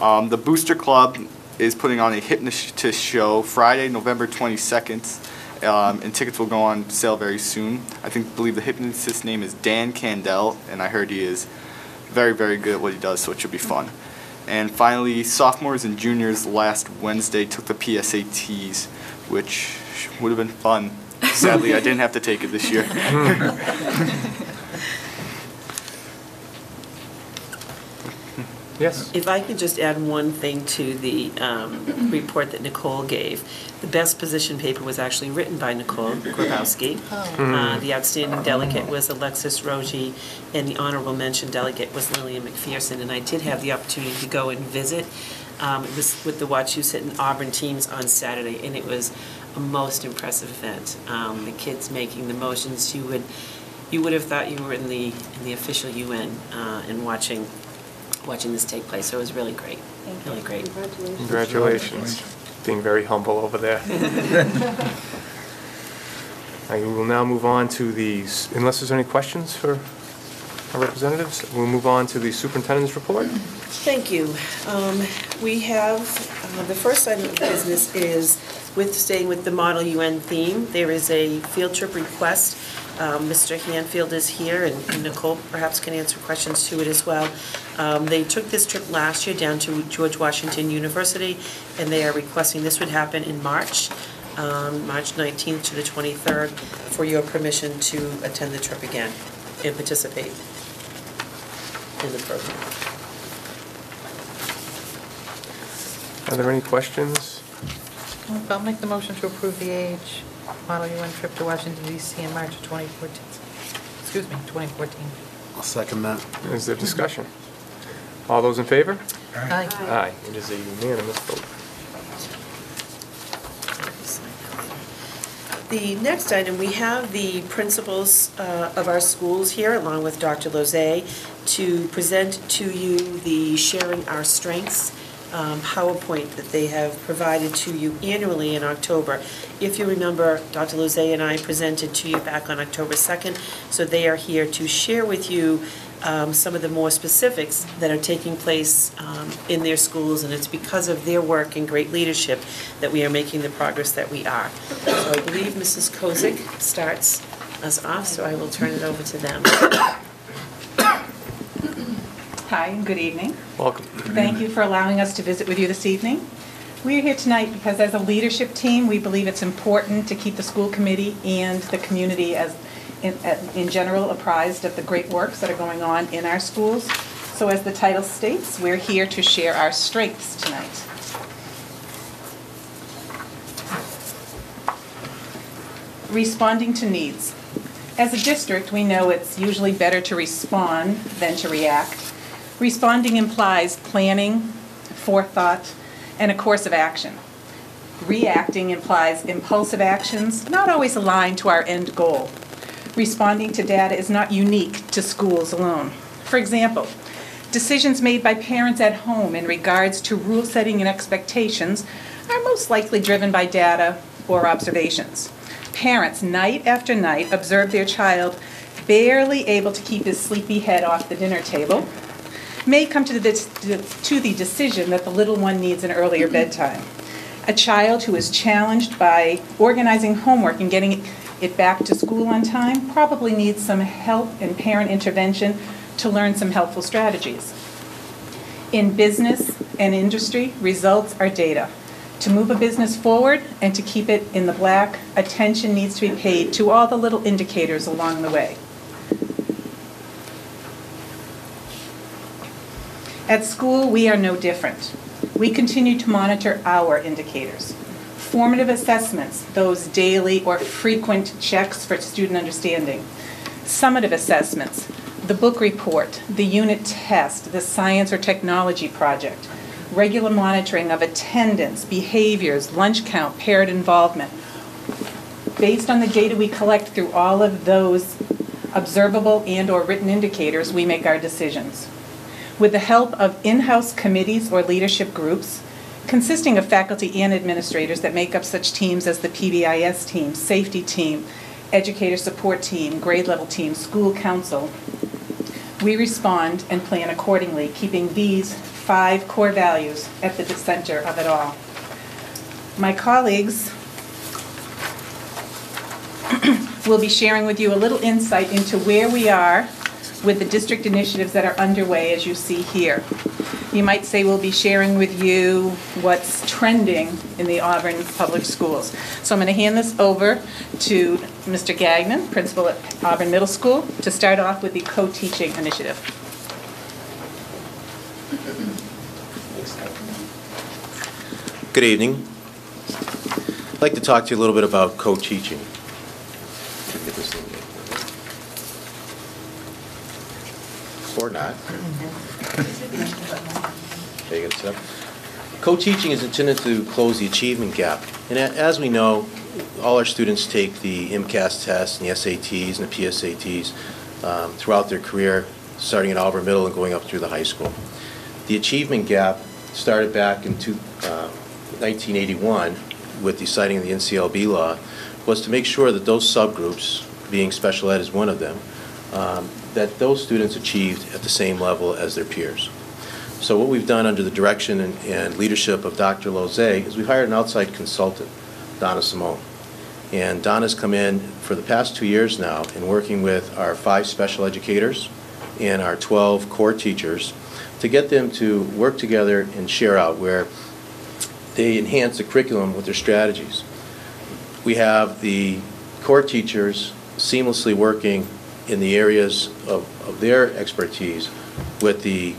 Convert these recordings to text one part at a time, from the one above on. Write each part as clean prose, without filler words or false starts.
The Booster Club is putting on a hypnotist show Friday, November 22nd, and tickets will go on sale very soon. Believe the hypnotist's name is Dan Candell, and I heard he is very, very good at what he does, so it should be fun. And finally, sophomores and juniors last Wednesday took the PSATs, which would have been fun. Sadly, I didn't have to take it this year. Yes. If I could just add one thing to the report that Nicole gave. The best position paper was actually written by Nicole Grabowski. The outstanding delegate was Alexis Rogi, and the honorable mention delegate was Lillian McPherson. And I did have the opportunity to go and visit. It was with the Wachusett and Auburn teams on Saturday, and it was a most impressive event. The kids making the motions, you would have thought you were in the official UN and watching this take place. So it was really great. Really great. Congratulations. Being very humble over there. I will now move on to these, unless there's any questions for our representatives, we'll move on to the superintendent's report. Thank you. We have, the first item of business is staying with the Model UN theme. There is a field trip request. Mr. Hanfield is here, and Nicole perhaps can answer questions to it as well. They took this trip last year down to George Washington University, and they are requesting this would happen in March, March 19th to the 23rd, for your permission to attend the trip again and participate in the program. Are there any questions? I'll make the motion to approve the AH Model UN trip to Washington, D.C. in March of 2014. Excuse me, 2014. I'll second that. Is there discussion? All those in favor? Aye. Aye. It is a unanimous vote. The next item, we have the principals of our schools here, along with Dr. Lozay, to present to you the Sharing Our Strengths PowerPoint that they have provided to you annually in October. If you remember, Dr. Lozay and I presented to you back on October 2nd, so they are here to share with you some of the more specifics that are taking place in their schools, and it's because of their work and great leadership that we are making the progress that we are. So I believe Mrs. Kozik starts us off, so I will turn it over to them. Hi, and good evening. Welcome. Thank you for allowing us to visit with you this evening. We are here tonight because as a leadership team, we believe it's important to keep the school committee and the community in general apprised of the great works that are going on in our schools. So as the title states, we're here to share our strengths tonight. Responding to needs. As a district, we know it's usually better to respond than to react. Responding implies planning, forethought, and a course of action. Reacting implies impulsive actions, not always aligned to our end goal. Responding to data is not unique to schools alone. For example, decisions made by parents at home in regards to rule setting and expectations are most likely driven by data or observations. Parents, night after night, observe their child barely able to keep his sleepy head off the dinner table, may come to the decision that the little one needs an earlier bedtime. A child who is challenged by organizing homework and getting it back to school on time probably needs some help and parent intervention to learn some helpful strategies. In business and industry, results are data. To move a business forward and to keep it in the black, attention needs to be paid to all the little indicators along the way. At school, we are no different. We continue to monitor our indicators. Formative assessments, those daily or frequent checks for student understanding. Summative assessments, the book report, the unit test, the science or technology project. Regular monitoring of attendance, behaviors, lunch count, parent involvement. Based on the data we collect through all of those observable and or written indicators, we make our decisions. With the help of in-house committees or leadership groups, consisting of faculty and administrators that make up such teams as the PBIS team, safety team, educator support team, grade level team, school council, we respond and plan accordingly, keeping these 5 core values at the center of it all. My colleagues will be sharing with you a little insight into where we are with the district initiatives that are underway, as you see here. You might say we'll be sharing with you what's trending in the Auburn Public Schools. So I'm going to hand this over to Mr. Gagnon, principal at Auburn Middle School, to start off with the co-teaching initiative. Good evening. I'd like to talk to you a little bit about co-teaching. Or not. Okay, good stuff. Co-teaching is intended to close the achievement gap. And as we know, all our students take the MCAS tests and the SATs and the PSATs throughout their career, starting at Auburn Middle and going up through the high school. The achievement gap started back in 1981 with the citing of the NCLB law, was to make sure that those subgroups, being special ed is one of them, that those students achieved at the same level as their peers. So what we've done under the direction and leadership of Dr. Lose is we've hired an outside consultant, Donna Simone. And Donna's come in for the past 2 years now and working with our 5 special educators and our 12 core teachers to get them to work together and share out where they enhance the curriculum with their strategies. We have the core teachers seamlessly working in the areas of their expertise with the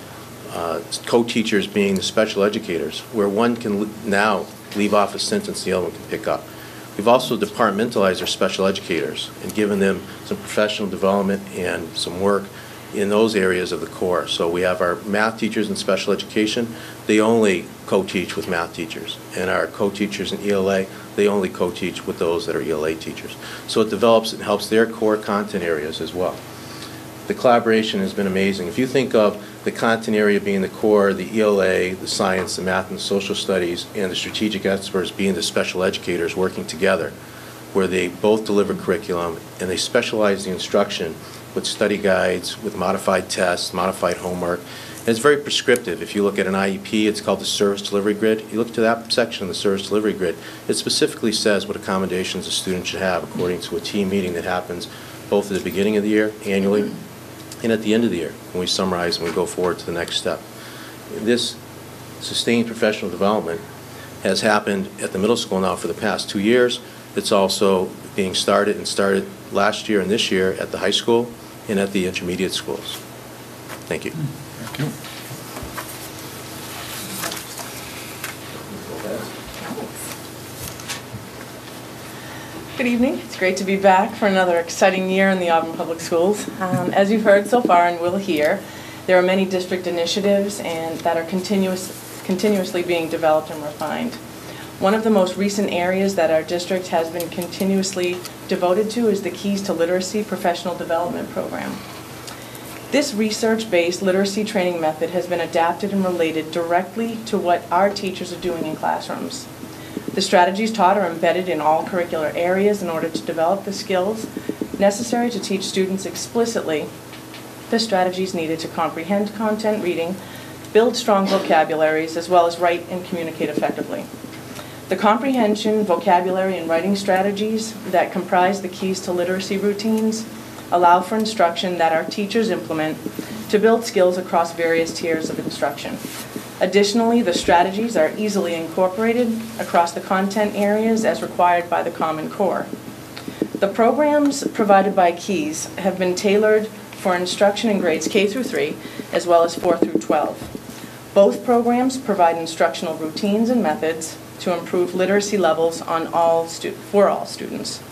co-teachers being the special educators, where one can now leave off a sentence the other one can pick up. We've also departmentalized our special educators and given them some professional development and some work in those areas of the core. So we have our math teachers in special education, they only co-teach with math teachers. And our co-teachers in ELA, they only co-teach with those that are ELA teachers. So it develops and helps their core content areas as well. The collaboration has been amazing. If you think of the content area being the core, the ELA, the science, the math, and the social studies, and the strategic experts being the special educators working together, where they both deliver curriculum and they specialize the instruction with study guides, with modified tests, modified homework. And it's very prescriptive. If you look at an IEP, it's called the service delivery grid. You look to that section of the service delivery grid, it specifically says what accommodations a student should have according to a team meeting that happens both at the beginning of the year, annually, and at the end of the year, when we summarize and we go forward to the next step. This sustained professional development has happened at the middle school now for the past 2 years. It's also being started last year and this year at the high school and at the intermediate schools. Thank you. Thank you. Good evening. It's great to be back for another exciting year in the Auburn Public Schools. As you've heard so far and will hear, there are many district initiatives and that are continuously being developed and refined. One of the most recent areas that our district has been continuously devoted to is the Keys to Literacy Professional Development Program. This research-based literacy training method has been adapted and related directly to what our teachers are doing in classrooms. The strategies taught are embedded in all curricular areas in order to develop the skills necessary to teach students explicitly the strategies needed to comprehend content reading, build strong vocabularies, as well as write and communicate effectively. The comprehension, vocabulary, and writing strategies that comprise the Keys to Literacy routines allow for instruction that our teachers implement to build skills across various tiers of instruction. Additionally, the strategies are easily incorporated across the content areas as required by the Common Core. The programs provided by Keys have been tailored for instruction in grades K through 3, as well as 4 through 12. Both programs provide instructional routines and methods to improve literacy levels for all students.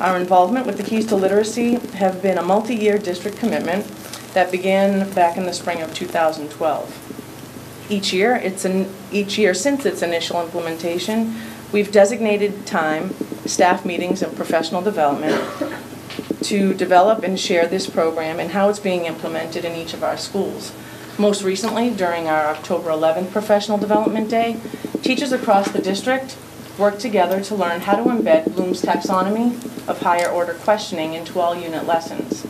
Our involvement with the Keys to Literacy have been a multi-year district commitment that began back in the spring of 2012. Each year since its initial implementation, we've designated time, staff meetings, and professional development to develop and share this program and how it's being implemented in each of our schools. Most recently, during our October 11th Professional Development Day, teachers across the district worked together to learn how to embed Bloom's taxonomy of higher order questioning into all unit lessons.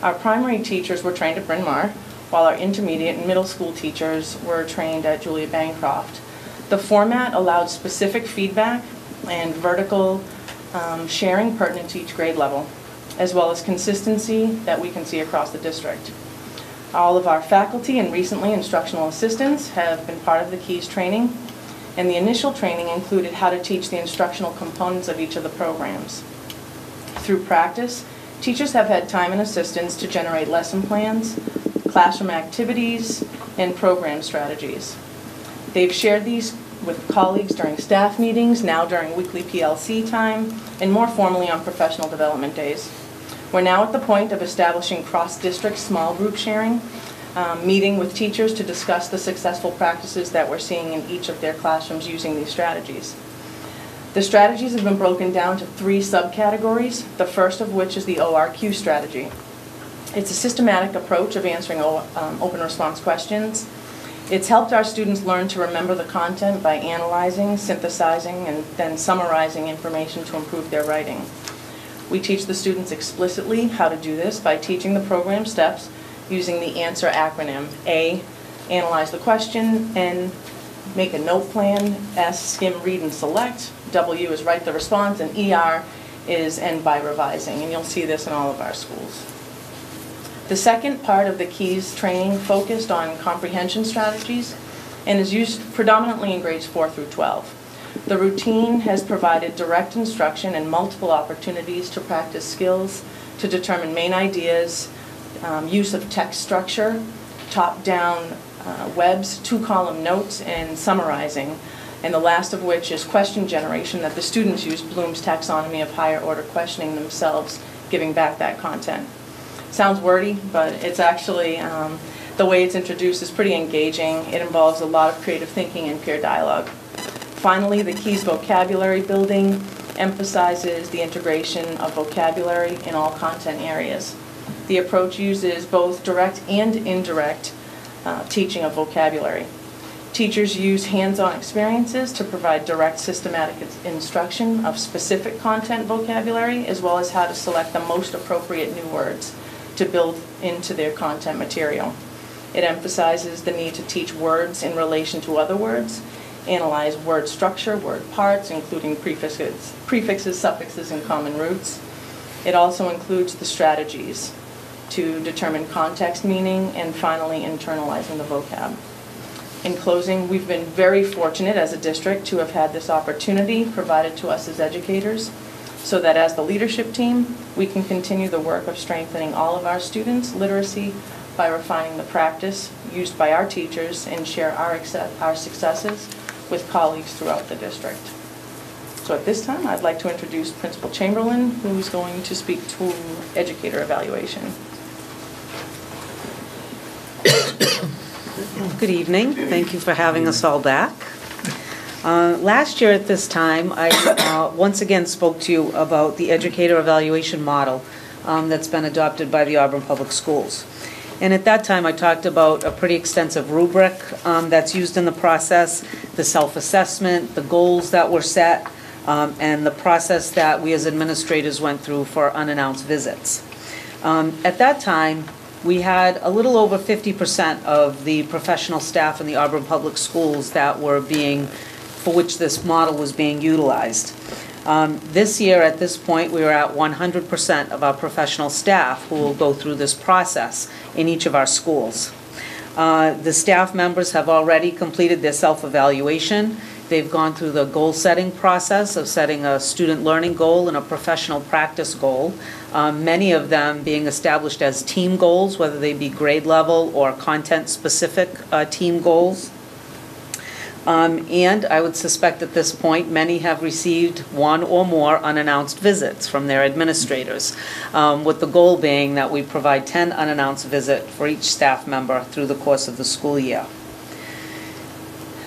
Our primary teachers were trained at Bryn Mawr, while our intermediate and middle school teachers were trained at Julia Bancroft. The format allowed specific feedback and vertical sharing pertinent to each grade level, as well as consistency that we can see across the district. All of our faculty and recently instructional assistants have been part of the KEYS training, and the initial training included how to teach the instructional components of each of the programs. Through practice, teachers have had time and assistance to generate lesson plans, classroom activities, and program strategies. They've shared these with colleagues during staff meetings, now during weekly PLC time, and more formally on professional development days. We're now at the point of establishing cross-district small group sharing, meeting with teachers to discuss the successful practices that we're seeing in each of their classrooms using these strategies. The strategies have been broken down to 3 subcategories, the first of which is the ORQ strategy. It's a systematic approach of answering open response questions. It's helped our students learn to remember the content by analyzing, synthesizing, and then summarizing information to improve their writing. We teach the students explicitly how to do this by teaching the program steps using the ANSWER acronym. A, analyze the question. N, make a note plan. S, skim, read, and select. W is write the response. And ER is end by revising. And you'll see this in all of our schools. The second part of the KEYS training focused on comprehension strategies and is used predominantly in grades 4 through 12. The routine has provided direct instruction and multiple opportunities to practice skills, to determine main ideas, use of text structure, top-down webs, 2-column notes, and summarizing, and the last of which is question generation that the students use Bloom's taxonomy of higher order questioning themselves, giving back that content. Sounds wordy, but it's actually, the way it's introduced is pretty engaging. It involves a lot of creative thinking and peer dialogue. Finally, the KEYS vocabulary building emphasizes the integration of vocabulary in all content areas. The approach uses both direct and indirect teaching of vocabulary. Teachers use hands-on experiences to provide direct systematic instruction of specific content vocabulary, as well as how to select the most appropriate new words to build into their content material. It emphasizes the need to teach words in relation to other words, analyze word structure, word parts, including prefixes, suffixes, and common roots. It also includes the strategies to determine context meaning, and finally internalizing the vocab. In closing, we've been very fortunate as a district to have had this opportunity provided to us as educators, so that as the leadership team, we can continue the work of strengthening all of our students' literacy by refining the practice used by our teachers and share our successes with colleagues throughout the district. So at this time, I'd like to introduce Principal Chamberlain, who's going to speak to educator evaluation. Good evening. Thank you for having us all back. Last year at this time, I once again spoke to you about the educator evaluation model that's been adopted by the Auburn Public Schools. And at that time, I talked about a pretty extensive rubric that's used in the process, the self-assessment, the goals that were set, and the process that we as administrators went through for unannounced visits. At that time, we had a little over 50% of the professional staff in the Auburn Public Schools that were for which this model was being utilized. This year, at this point, we are at 100% of our professional staff who will go through this process in each of our schools. The staff members have already completed their self-evaluation. They've gone through the goal-setting process of setting a student learning goal and a professional practice goal, many of them being established as team goals, whether they be grade level or content-specific team goals. And I would suspect at this point, many have received one or more unannounced visits from their administrators, with the goal being that we provide 10 unannounced visits for each staff member through the course of the school year.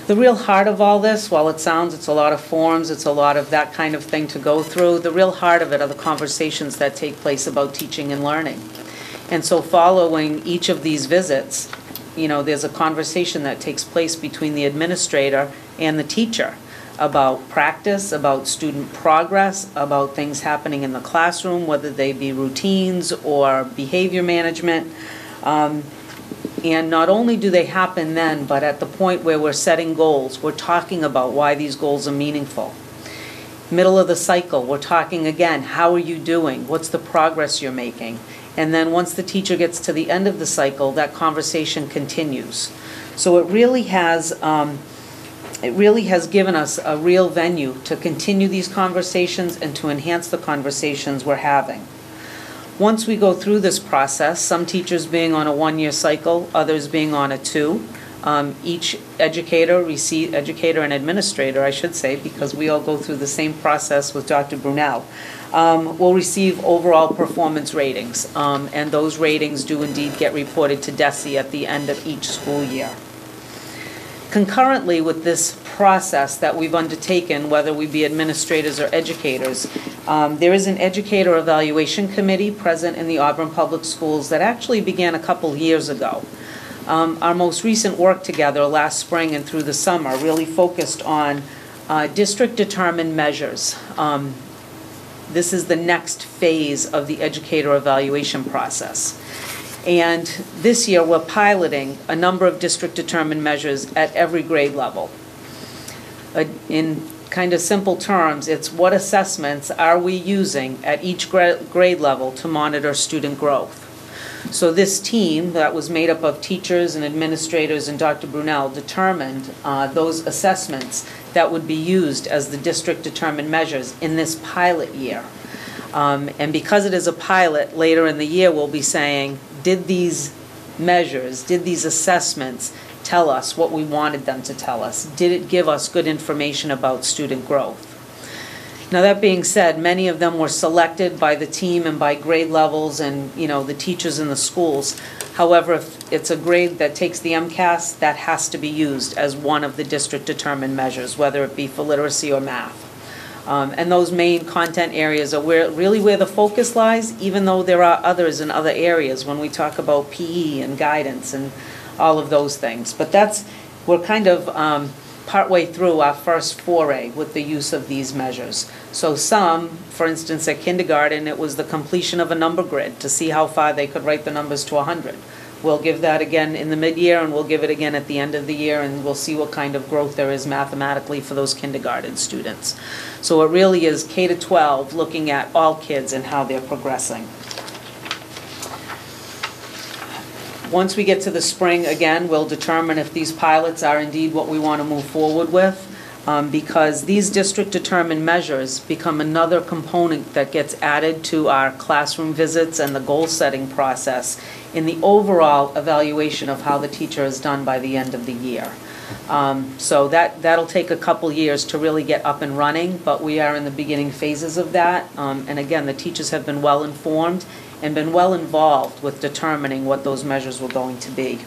The real heart of all this, while it's a lot of forms, it's a lot of that kind of thing to go through, the real heart of it are the conversations that take place about teaching and learning. And so following each of these visits, there's a conversation that takes place between the administrator and the teacher about practice, about student progress, about things happening in the classroom, whether they be routines or behavior management. And not only do they happen then, but at the point where we're setting goals, we're talking about why these goals are meaningful. Middle of the cycle, we're talking again, how are you doing? What's the progress you're making? And then once the teacher gets to the end of the cycle, that conversation continues. So it really has given us a real venue to continue these conversations and to enhance the conversations we're having. Once we go through this process, some teachers being on a 1-year cycle, others being on a 2, each educator and administrator, I should say, because we all go through the same process with Dr. Brunel, will receive overall performance ratings. And those ratings do indeed get reported to DESE at the end of each school year. Concurrently with this process that we've undertaken, whether we be administrators or educators, there is an educator evaluation committee present in the Auburn Public Schools that actually began a couple years ago. Our most recent work together last spring and through the summer really focused on district-determined measures. This is the next phase of the educator evaluation process. And this year, we're piloting a number of district-determined measures at every grade level. In kind of simple terms, it's what assessments are we using at each grade level to monitor student growth. So this team that was made up of teachers and administrators and Dr. Brunel determined those assessments that would be used as the district-determined measures in this pilot year. And because it is a pilot, later in the year we'll be saying, did these measures, did these assessments tell us what we wanted them to tell us? Did it give us good information about student growth? Now that being said, many of them were selected by the team and by grade levels and the teachers in the schools. However, if it's a grade that takes the MCAS, that has to be used as one of the district-determined measures, whether it be for literacy or math. And those main content areas are really where the focus lies, even though there are others in other areas when we talk about PE and guidance and all of those things. But we're kind of partway through our first foray with the use of these measures. So some, for instance, at kindergarten, it was the completion of a number grid to see how far they could write the numbers to 100. We'll give that again in the mid-year, and we'll give it again at the end of the year, and we'll see what kind of growth there is mathematically for those kindergarten students. So it really is K to 12, looking at all kids and how they're progressing. Once we get to the spring, again, we'll determine if these pilots are indeed what we want to move forward with, because these district-determined measures become another component that gets added to our classroom visits and the goal-setting process in the overall evaluation of how the teacher is done by the end of the year. So that'll take a couple years to really get up and running, but we are in the beginning phases of that. And again, the teachers have been well informed and been well involved with determining what those measures were going to be.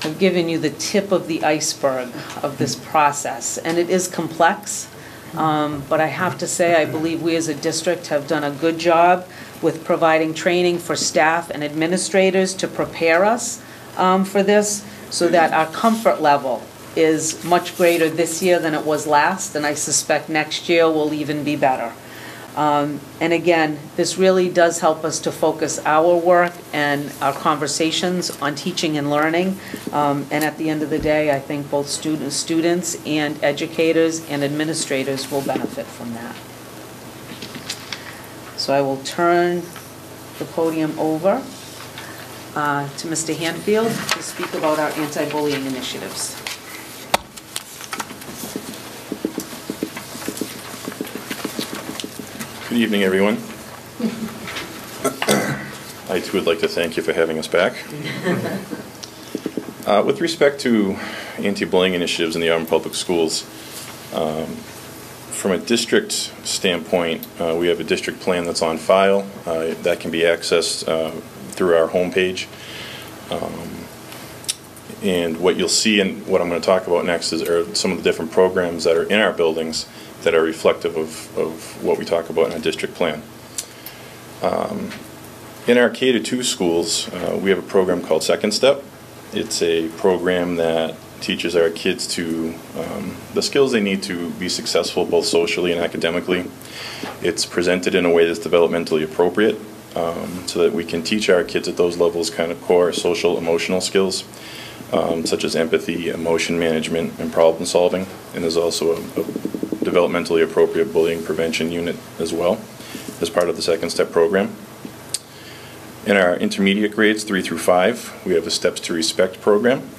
I've given you the tip of the iceberg of this process, and it is complex, but I have to say I believe we as a district have done a good job with providing training for staff and administrators to prepare us for this, so that our comfort level is much greater this year than it was last, and I suspect next year will even be better. And again, this really does help us to focus our work and our conversations on teaching and learning. And at the end of the day, I think both students and educators and administrators will benefit from that. So I will turn the podium over to Mr. Hanfield to speak about our anti-bullying initiatives. Good evening, everyone. I too would like to thank you for having us back. With respect to anti-bullying initiatives in the Auburn Public Schools, from a district standpoint, we have a district plan that's on file that can be accessed through our homepage. And what you'll see and what I'm going to talk about next are some of the different programs that are in our buildings that are reflective of what we talk about in our district plan. In our K-2 schools, we have a program called Second Step. It's a program that teaches our kids to the skills they need to be successful both socially and academically. It's presented in a way that's developmentally appropriate so that we can teach our kids at those levels kind of core social emotional skills such as empathy, emotion management, and problem solving. And there's also a developmentally appropriate bullying prevention unit as well as part of the Second Step program. In our intermediate grades 3 through 5, we have a Steps to Respect program.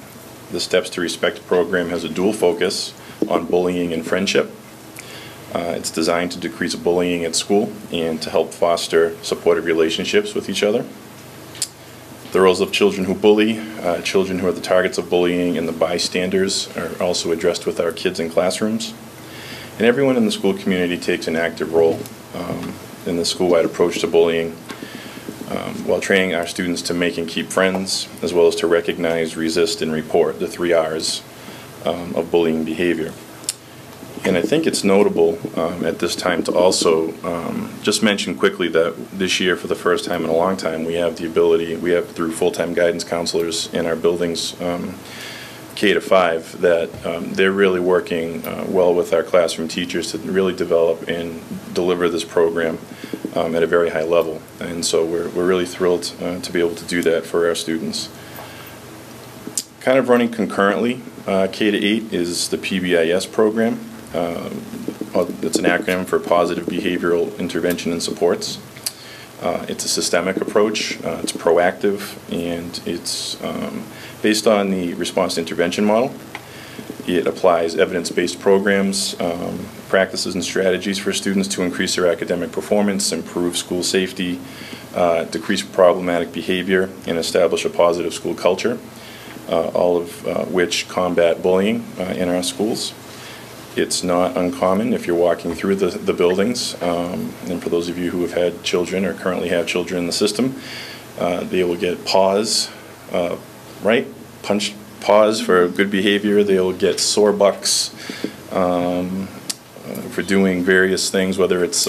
The Steps to Respect program has a dual focus on bullying and friendship. It's designed to decrease bullying at school and to help foster supportive relationships with each other. The roles of children who bully, children who are the targets of bullying, and the bystanders are also addressed with our kids in classrooms. And everyone in the school community takes an active role in the school-wide approach to bullying, while training our students to make and keep friends, as well as to recognize, resist, and report, the 3 R's of bullying behavior. And I think it's notable at this time to also just mention quickly that this year, for the first time in a long time, we have the ability, through full-time guidance counselors in our buildings, K to 5, that they're really working well with our classroom teachers to really develop and deliver this program at a very high level. And so we're really thrilled to be able to do that for our students. Kind of running concurrently, K to 8 is the PBIS program. It's an acronym for Positive Behavioral Intervention and Supports. It's a systemic approach, it's proactive, and it's based on the response to intervention model. It applies evidence-based programs, practices, and strategies for students to increase their academic performance, improve school safety, decrease problematic behavior, and establish a positive school culture, all of which combat bullying in our schools. It's not uncommon if you're walking through the buildings, and for those of you who have had children or currently have children in the system, they will get pause, right? Pause for good behavior. They will get sore bucks for doing various things, whether it's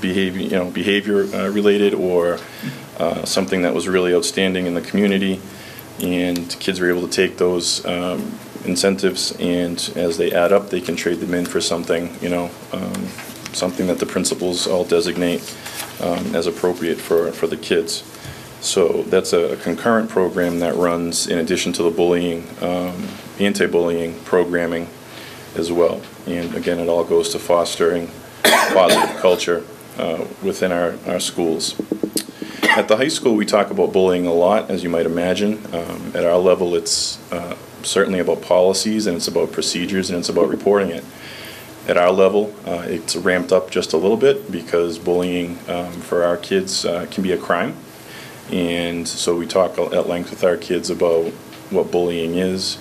behavior related or something that was really outstanding in the community. And kids are able to take those incentives, and as they add up, they can trade them in for something, something that the principals all designate as appropriate for the kids. So that's a concurrent program that runs in addition to the bullying, anti-bullying programming as well. And again, it all goes to fostering positive culture within our schools. At the high school, we talk about bullying a lot, as you might imagine. At our level, it's certainly about policies, and it's about procedures, and it's about reporting it. At our level, it's ramped up just a little bit because bullying for our kids can be a crime. And so we talk at length with our kids about what bullying is,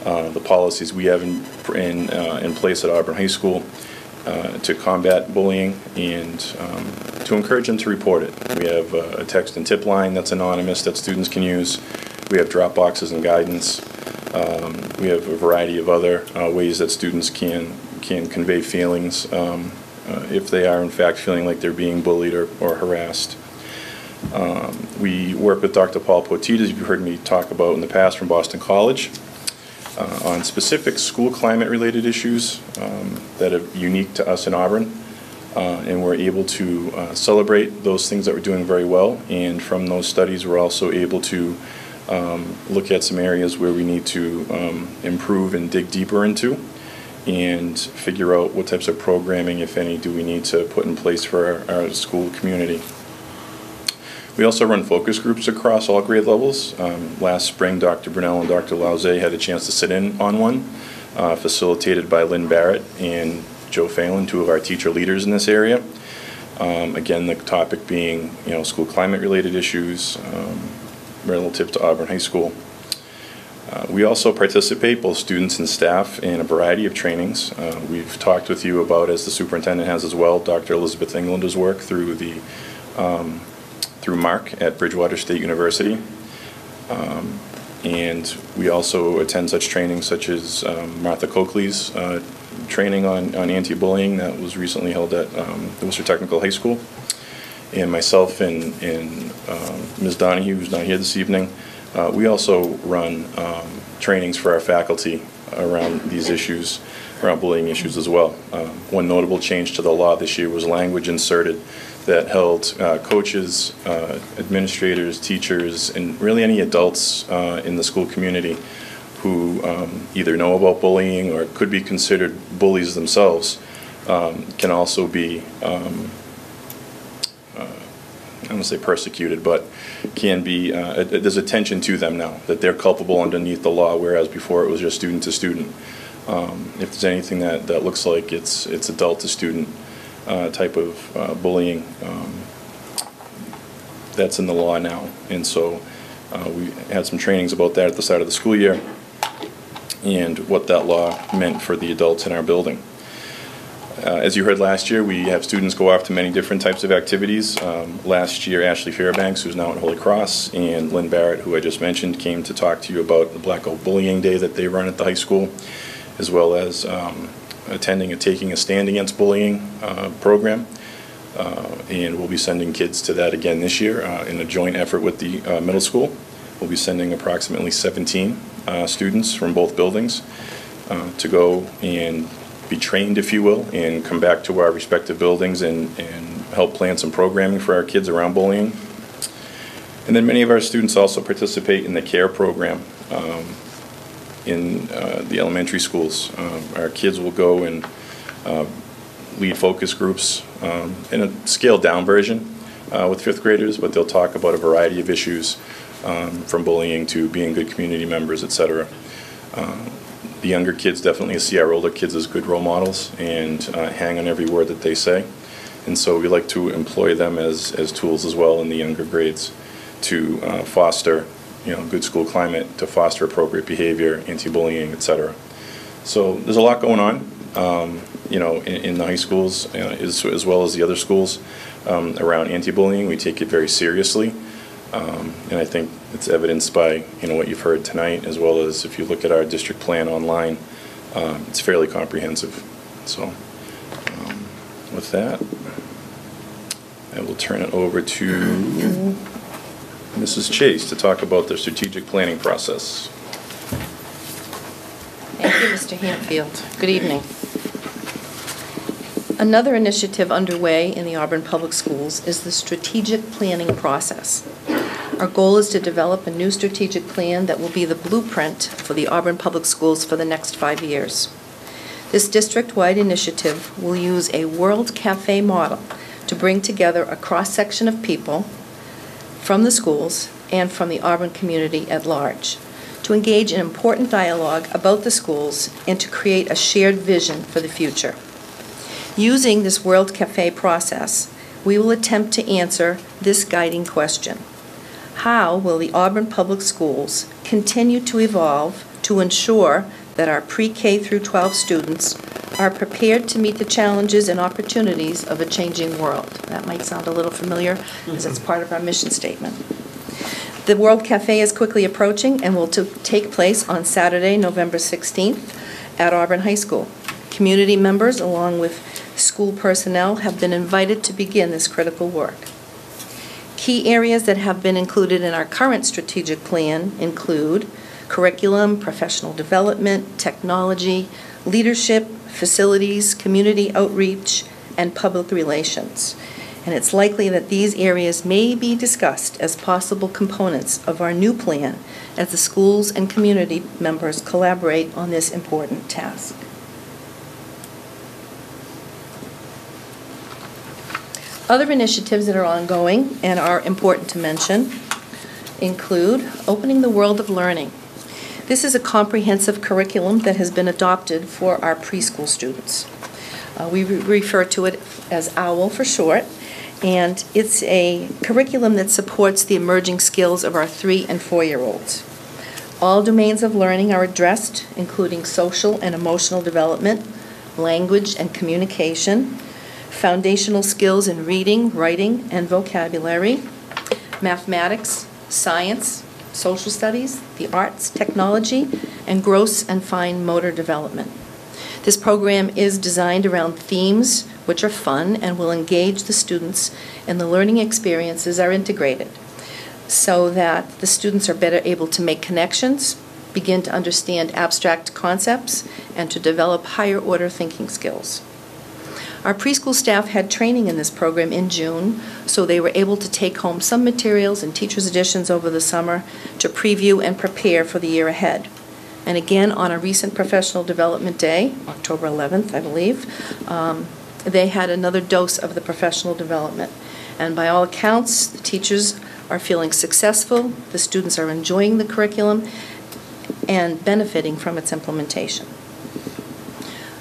the policies we have in place at Auburn High School to combat bullying, and to encourage them to report it. We have a text and tip line that's anonymous that students can use. We have drop boxes and guidance. We have a variety of other ways that students can convey feelings if they are in fact feeling like they're being bullied or harassed. We work with Dr. Paul Poteet, as you've heard me talk about in the past, from Boston College, on specific school climate related issues that are unique to us in Auburn. And we're able to celebrate those things that we're doing very well, and from those studies we're also able to look at some areas where we need to improve and dig deeper into, and figure out what types of programming, if any, do we need to put in place for our school community. We also run focus groups across all grade levels. Last spring, Dr. Brunel and Dr. Lauze had a chance to sit in on one, facilitated by Lynn Barrett and Joe Phelan, 2 of our teacher leaders in this area. Again, the topic being, school climate related issues relative to Auburn High School. We also participate, both students and staff, in a variety of trainings. We've talked with you about, as the superintendent has as well, Dr. Elizabeth Englander's work through MARC at Bridgewater State University. And we also attend such trainings such as Martha Coakley's training on anti-bullying that was recently held at the Worcester Technical High School. And myself and Ms. Donahue, who's not here this evening, We also run trainings for our faculty around these issues, around bullying issues as well. One notable change to the law this year was language inserted that held coaches, administrators, teachers, and really any adults in the school community who either know about bullying or could be considered bullies themselves can also be, I don't want to say persecuted, but can be, there's attention to them now, that they're culpable underneath the law, whereas before it was just student to student. If there's anything that looks like it's adult to student type of bullying, that's in the law now. And so we had some trainings about that at the start of the school year and what that law meant for the adults in our building. As you heard last year, we have students go off to many different types of activities. Last year, Ashley Fairbanks, who's now at Holy Cross, and Lynn Barrett, who I just mentioned, came to talk to you about the Black Oak Bullying Day that they run at the high school, as well as attending a Taking a Stand Against Bullying program. And we'll be sending kids to that again this year in a joint effort with the middle school. We'll be sending approximately 17 students from both buildings to go and be trained, if you will, and come back to our respective buildings and help plan some programming for our kids around bullying. And then many of our students also participate in the CARE program in the elementary schools. Our kids will go and lead focus groups in a scaled down version with fifth graders, but they'll talk about a variety of issues from bullying to being good community members, etc. The younger kids definitely see our older kids as good role models and hang on every word that they say. And so we like to employ them as tools as well in the younger grades to foster, good school climate, to foster appropriate behavior, anti-bullying, etc. So there's a lot going on, in the high schools as well as the other schools around anti-bullying. We take it very seriously. And I think it's evidenced by what you've heard tonight, as well as if you look at our district plan online, it's fairly comprehensive. So with that, I will turn it over to Mrs. Chase to talk about the strategic planning process. Thank you, Mr. Hampfield. Good evening. Another initiative underway in the Auburn Public Schools is the strategic planning process. Our goal is to develop a new strategic plan that will be the blueprint for the Auburn Public Schools for the next 5 years. This district-wide initiative will use a World Cafe model to bring together a cross-section of people from the schools and from the Auburn community at large to engage in important dialogue about the schools and to create a shared vision for the future. Using this World Cafe process, we will attempt to answer this guiding question: how will the Auburn Public Schools continue to evolve to ensure that our pre-K through 12 students are prepared to meet the challenges and opportunities of a changing world? That might sound a little familiar, as it's part of our mission statement. The World Cafe is quickly approaching and will take place on Saturday, November 16th at Auburn High School. Community members, along with school personnel, have been invited to begin this critical work. Key areas that have been included in our current strategic plan include curriculum, professional development, technology, leadership, facilities, community outreach, and public relations. And it's likely that these areas may be discussed as possible components of our new plan as the schools and community members collaborate on this important task. Other initiatives that are ongoing and are important to mention include Opening the World of Learning. This is a comprehensive curriculum that has been adopted for our preschool students. We refer to it as OWL for short, and it's a curriculum that supports the emerging skills of our 3- and 4-year-olds. All domains of learning are addressed, including social and emotional development, language and communication, foundational skills in reading, writing, and vocabulary, mathematics, science, social studies, the arts, technology, and gross and fine motor development. This program is designed around themes which are fun and will engage the students, and the learning experiences are integrated. so that the students are better able to make connections, begin to understand abstract concepts, and to develop higher order thinking skills. Our preschool staff had training in this program in June, so they were able to take home some materials and teacher's editions over the summer to preview and prepare for the year ahead. And again, on a recent professional development day, October 11th, I believe, they had another dose of the professional development. And by all accounts, the teachers are feeling successful, the students are enjoying the curriculum, and benefiting from its implementation.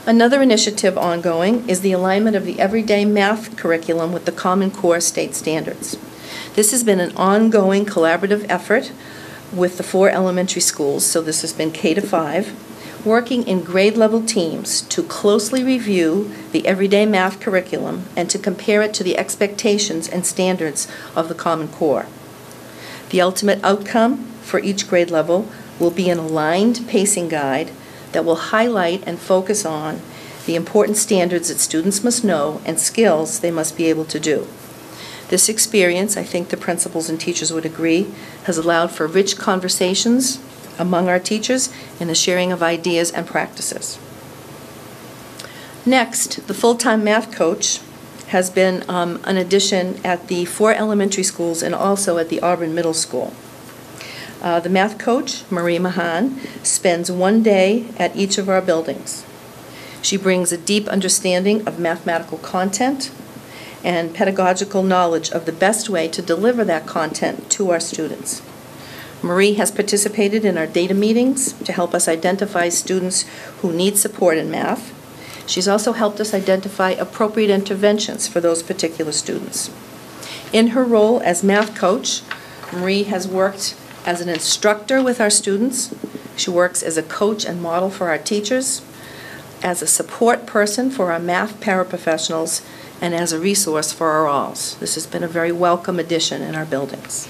Another initiative ongoing is the alignment of the everyday math curriculum with the Common Core state standards. This has been an ongoing collaborative effort with the 4 elementary schools, so this has been K to 5, working in grade level teams to closely review the everyday math curriculum and to compare it to the expectations and standards of the Common Core. The ultimate outcome for each grade level will be an aligned pacing guide that will highlight and focus on the important standards that students must know and skills they must be able to do. This experience, I think the principals and teachers would agree, has allowed for rich conversations among our teachers and the sharing of ideas and practices. Next, the full-time math coach has been an addition at the 4 elementary schools and also at the Auburn Middle School. The math coach, Marie Mahan, spends 1 day at each of our buildings. She brings a deep understanding of mathematical content and pedagogical knowledge of the best way to deliver that content to our students. Marie has participated in our data meetings to help us identify students who need support in math. She's also helped us identify appropriate interventions for those particular students. In her role as math coach, Marie has worked as an instructor with our students. She works as a coach and model for our teachers, as a support person for our math paraprofessionals, and as a resource for our alls. This has been a very welcome addition in our buildings.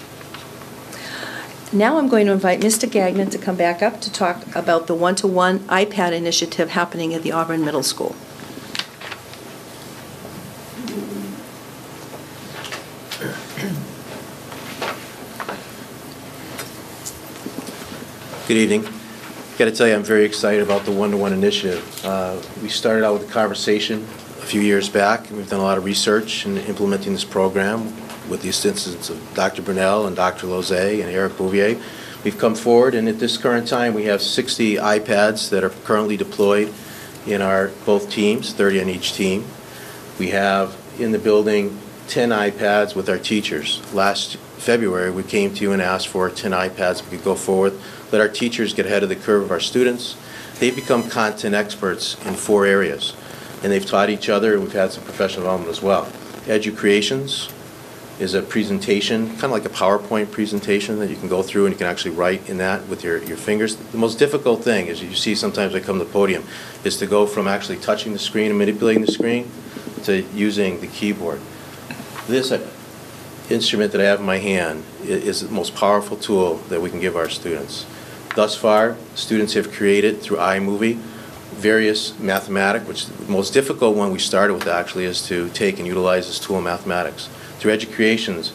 Now I'm going to invite Mr. Gagnon to come back up to talk about the one-to-one iPad initiative happening at the Auburn Middle School. Good evening. Got to tell you, I'm very excited about the one-to-one initiative. We started out with a conversation a few years back, and we've done a lot of research in implementing this program with the assistance of Dr. Brunel and Dr. Lozay and Eric Bouvier. We've come forward, and at this current time, we have 60 iPads that are currently deployed in our both teams, 30 on each team. We have in the building 10 iPads with our teachers. Last February, we came to you and asked for 10 iPads. We could go forward, let our teachers get ahead of the curve of our students. They've become content experts in 4 areas, and they've taught each other, and we've had some professional development as well. Educreations is a presentation, kind of like a PowerPoint presentation that you can go through and you can actually write in that with your fingers. The most difficult thing, as you see sometimes I come to the podium, is to go from actually touching the screen and manipulating the screen to using the keyboard. This instrument that I have in my hand is the most powerful tool that we can give our students. Thus far, students have created through iMovie various mathematics, which the most difficult one we started with actually is to take and utilize this tool in mathematics. Through Educreations,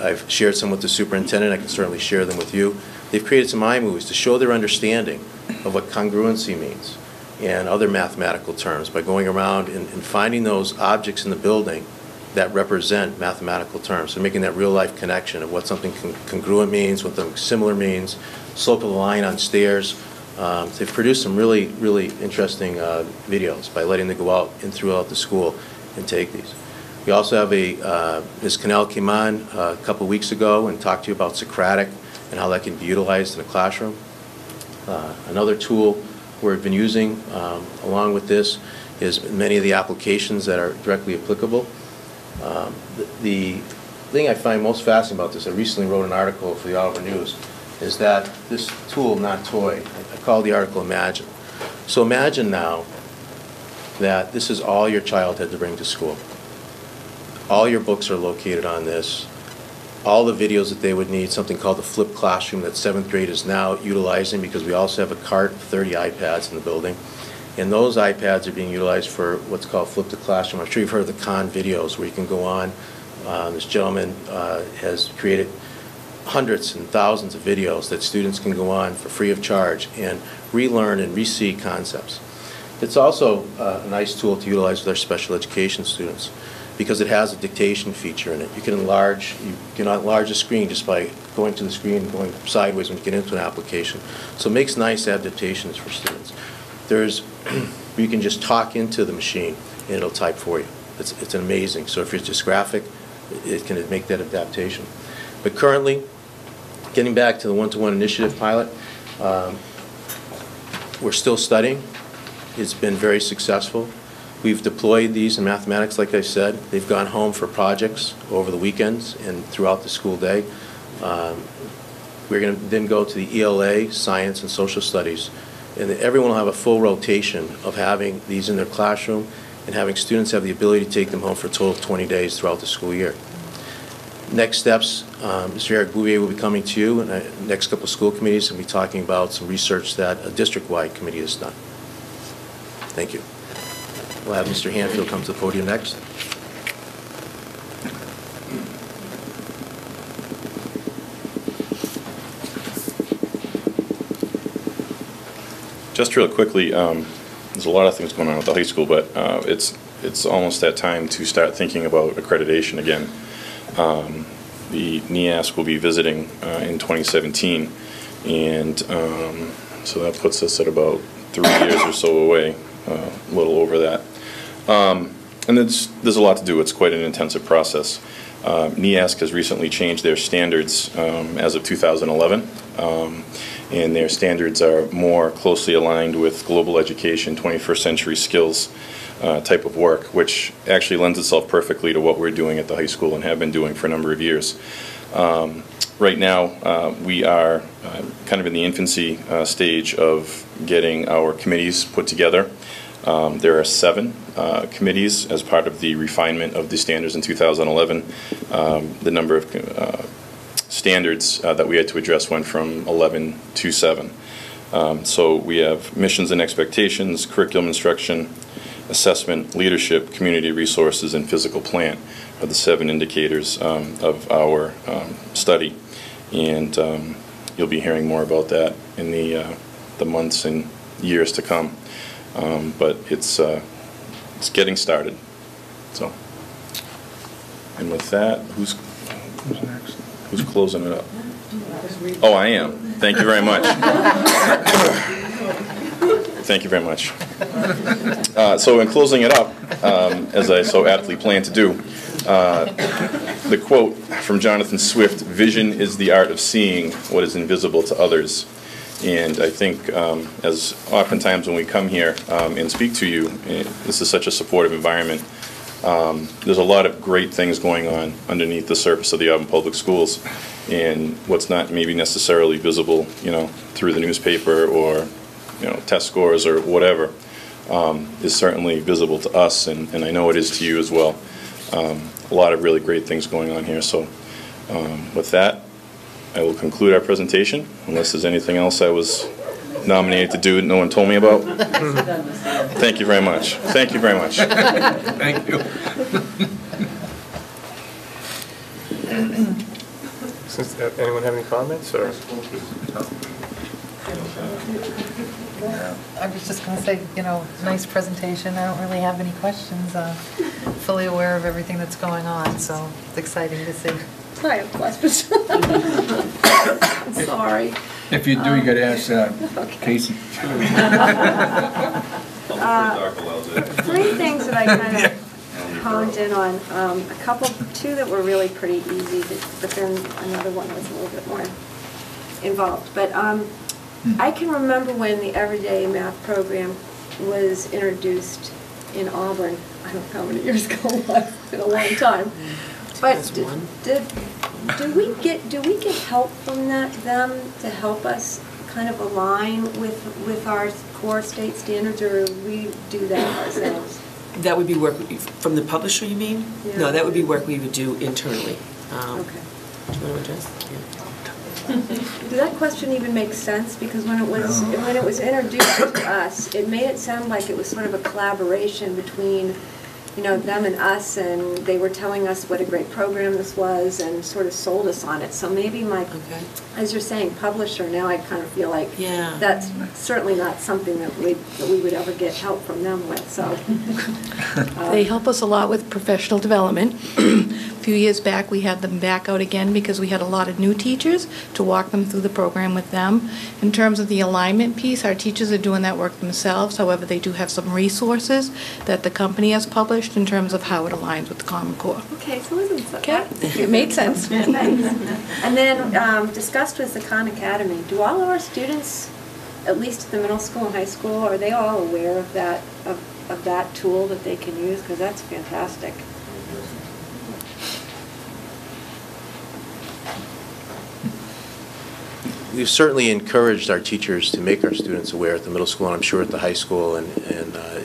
I've shared some with the superintendent. I can certainly share them with you. They've created some iMovies to show their understanding of what congruency means and other mathematical terms by going around and finding those objects in the building that represent mathematical terms, so making that real-life connection of what something congruent means, what something similar means, slope of the line on stairs. They've produced some really, really interesting videos by letting them go out and throughout the school and take these. We also have Ms. Kanel came on a couple weeks ago and talked to you about Socratic and how that can be utilized in a classroom. Another tool we've been using along with this is many of the applications that are directly applicable. The thing I find most fascinating about this, I recently wrote an article for the Auburn News, is that this tool, not toy, I call the article Imagine. So imagine now that this is all your child had to bring to school. All your books are located on this. All the videos that they would need, something called the flipped classroom that 7th grade is now utilizing, because we also have a cart of 30 iPads in the building. And those iPads are being utilized for what's called Flip the Classroom. I'm sure you've heard of the Khan videos where you can go on. This gentleman has created hundreds and thousands of videos that students can go on for free of charge and relearn and re-see concepts. It's also a nice tool to utilize with our special education students because it has a dictation feature in it. You can enlarge the screen just by going to the screen and going sideways when you get into an application. So it makes nice adaptations for students. You can just talk into the machine and it'll type for you. It's amazing. So if it's just graphic, it can make that adaptation. But currently, getting back to the one-to-one initiative pilot, we're still studying. It's been very successful. We've deployed these in mathematics, like I said. They've gone home for projects over the weekends and throughout the school day. We're going to then go to the ELA, science and social studies, and everyone will have a full rotation of having these in their classroom and having students have the ability to take them home for a total of 20 days throughout the school year. Next steps, Mr. Eric Bouvier will be coming to you, and the next couple of school committees will be talking about some research that a district-wide committee has done. Thank you. We'll have Mr. Hanfield come to the podium next. Just real quickly, there's a lot of things going on at the high school, but it's almost that time to start thinking about accreditation again. The NEASC will be visiting in 2017, and so that puts us at about 3 years or so away, a little over that. And there's a lot to do. It's quite an intensive process. NEASC has recently changed their standards as of 2011, and their standards are more closely aligned with global education, 21st century skills type of work, which actually lends itself perfectly to what we're doing at the high school and have been doing for a number of years. Right now, we are kind of in the infancy stage of getting our committees put together. There are 7 committees as part of the refinement of the standards in 2011. The number of standards that we had to address went from 11 to 7. So we have missions and expectations, curriculum instruction, assessment, leadership, community resources, and physical plant are the 7 indicators of our study. And you'll be hearing more about that in the months and years to come. But it's getting started. So, and with that, who's next? Who's closing it up? Oh, I am. Thank you very much. Thank you very much. So in closing it up, as I so aptly plan to do, the quote from Jonathan Swift, "Vision is the art of seeing what is invisible to others." And I think as oftentimes when we come here and speak to you, this is such a supportive environment. There's a lot of great things going on underneath the surface of the Auburn Public Schools, and what's not maybe necessarily visible, through the newspaper or, test scores or whatever, is certainly visible to us, and I know it is to you as well. A lot of really great things going on here. So with that, I will conclude our presentation, unless there's anything else I was nominated to do that no one told me about. Thank you very much. Thank you very much. Thank you. Anyone have any comments? Or? I was just going to say, nice presentation. I don't really have any questions. Fully aware of everything that's going on, so it's exciting to see. I have questions. Sorry. If you do, you got to ask Casey. 3 things that I kind of honed in on. Two that were really pretty easy, but then another one was a little bit more involved. But I can remember when the Everyday Math program was introduced in Auburn. I don't know how many years ago it was. It's been a long time. But do we get help from them to help us kind of align with our core state standards, or we do that ourselves? That would be work from the publisher, you mean? Yeah. No, that would be work we would do internally. Okay. Do you want to address? Yeah. Does that question even make sense? Because when it was introduced to us, it made it sound like it was sort of a collaboration between them and us, and they were telling us what a great program this was and sort of sold us on it. So maybe as you're saying, publisher, now I kind of feel like that's certainly not something that we would ever get help from them with, so. They help us a lot with professional development. A few years back, we had them back out again because we had a lot of new teachers to walk them through the program with them. In terms of the alignment piece, our teachers are doing that work themselves. However, they do have some resources that the company has published in terms of how it aligns with the Common Core. Okay, so isn't so Okay, it made sense. And then discussed with the Khan Academy, do all of our students, at least at the middle school and high school, are they all aware of that, of that tool that they can use? Because that's fantastic. We've certainly encouraged our teachers to make our students aware at the middle school, and I'm sure at the high school, and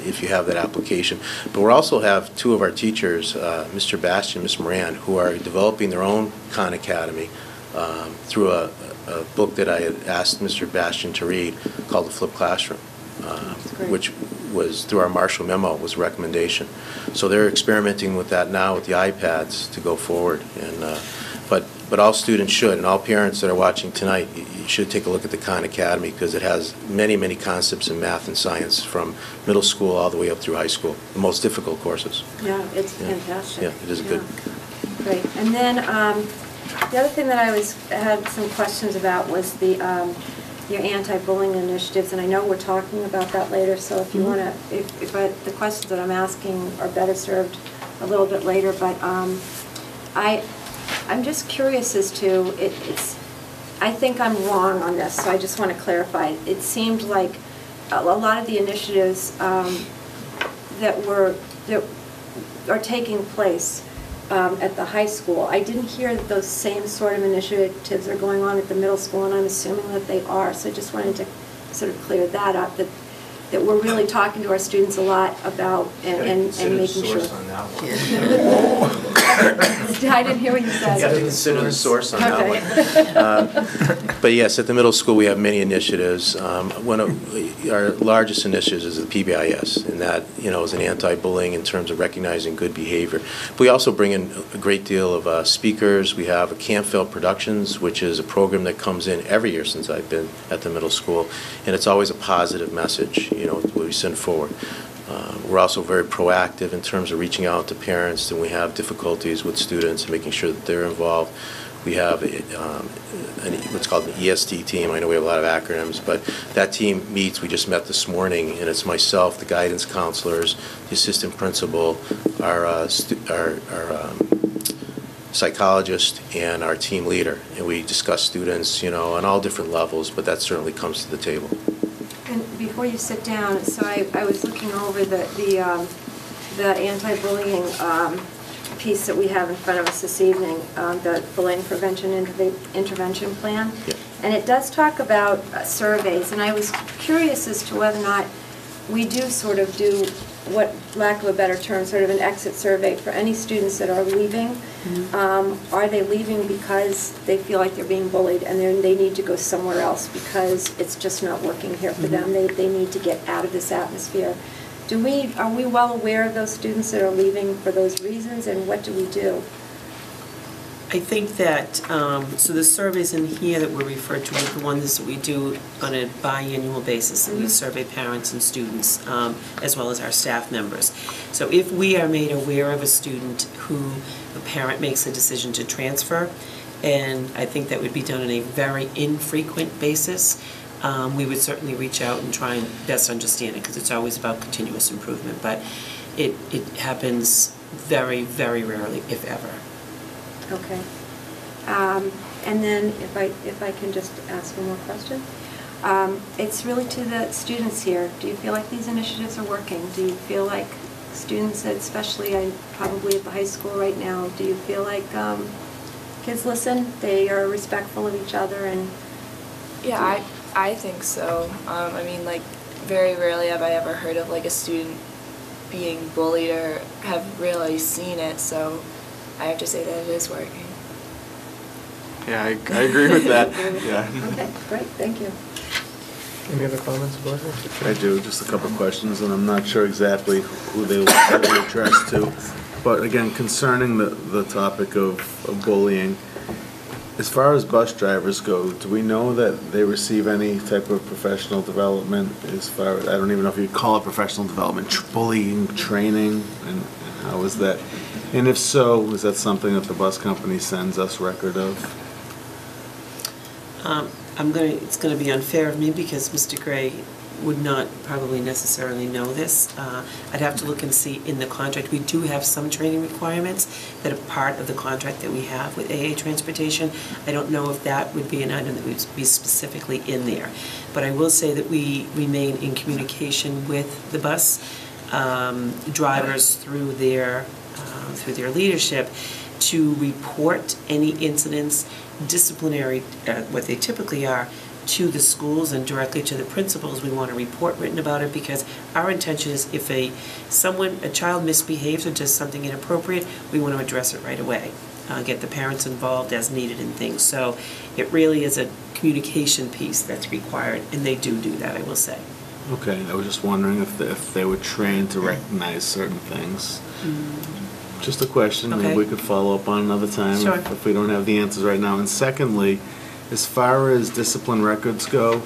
if you have that application. But we also have two of our teachers, Mr. Bastian and Ms. Moran, who are developing their own Khan Academy through a book that I had asked Mr. Bastian to read called The Flipped Classroom, which was through our Marshall memo, was a recommendation. So they're experimenting with that now with the iPads to go forward. And but all students should, and all parents that are watching tonight, you should take a look at the Khan Academy because it has many, many concepts in math and science from middle school all the way up through high school, the most difficult courses. Yeah, it's fantastic. Yeah, it is good. Great. And then the other thing that I had some questions about was the your anti-bullying initiatives, and I know we're talking about that later, so if you want to, if the questions that I'm asking are better served a little bit later, but I'm just curious as to, I think I'm wrong on this, so I just want to clarify. It seemed like a lot of the initiatives that are taking place at the high school, I didn't hear that those same sort of initiatives are going on at the middle school, and I'm assuming that they are, so I just wanted to sort of clear that up, that we're really talking to our students a lot about and making sure. On that one. I didn't hear what you said. You have to consider the source on that one. But yes, at the middle school we have many initiatives. One of our largest initiatives is the PBIS, and that is an anti-bullying in terms of recognizing good behavior. But we also bring in a great deal of speakers. We have a Campfeld Productions, which is a program that comes in every year since I've been at the middle school, and it's always a positive message, what we send forward. We're also very proactive in terms of reaching out to parents, and we have difficulties with students and making sure that they're involved. We have what's called an EST team. I know we have a lot of acronyms, but that team meets. We just met this morning, and it's myself, the guidance counselors, the assistant principal, our psychologist, and our team leader. And we discuss students, on all different levels, but that certainly comes to the table. And before you sit down, so I was looking over the anti-bullying piece that we have in front of us this evening, the bullying prevention intervention plan. Yeah. And it does talk about surveys, and I was curious as to whether or not we do sort of do, what, lack of a better term, sort of an exit survey for any students that are leaving. Mm-hmm. Are they leaving because they feel like they're being bullied and then they need to go somewhere else because it's just not working here for them? They need to get out of this atmosphere. Are we well aware of those students that are leaving for those reasons, and what do we do? I think that, so the surveys in here that were referred to are the ones that we do on a biannual basis, and we survey parents and students, as well as our staff members. So if we are made aware of a student who a parent makes a decision to transfer, and I think that would be done on a very infrequent basis, we would certainly reach out and try and best understand it, because it's always about continuous improvement, but it happens very, very rarely, if ever. Okay. And then if I can just ask one more question. It's really to the students here. Do you feel like these initiatives are working? Do you feel like students, especially probably at the high school right now, do you feel like kids listen, they are respectful of each other? And yeah, I think so. I mean, like, very rarely have I ever heard of like a student being bullied or have really seen it, so I have to say that it is working. Yeah, I agree with that. Yeah. Okay, great, thank you. Any other comments about it? I do, just a couple of questions, and I'm not sure exactly who they will address to. But again, concerning the topic of bullying, as far as bus drivers go, do we know that they receive any type of professional development as far, I don't even know if you'd call it professional development, bullying training, and how is that? And if so, is that something that the bus company sends us record of? It's gonna be unfair of me because Mr. Gray would not probably necessarily know this. I'd have to look and see in the contract. We do have some training requirements that are part of the contract that we have with AA Transportation. I don't know if that would be an item that would be specifically in there. But I will say that we remain in communication with the bus drivers through their leadership to report any incidents, disciplinary, what they typically are, to the schools and directly to the principals. We want a report written about it because our intention is if a child misbehaves or does something inappropriate, we want to address it right away. Get the parents involved as needed in things. So it really is a communication piece that's required, and they do that, I will say. Okay, I was just wondering if they were trained to recognize certain things. Just a question, maybe Okay. we could follow up on another time Sure. if we don't have the answers right now. And secondly, as far as discipline records go,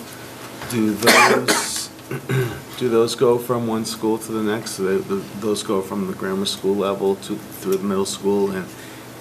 do those go from one school to the next? Do those go from the grammar school level through the middle school? And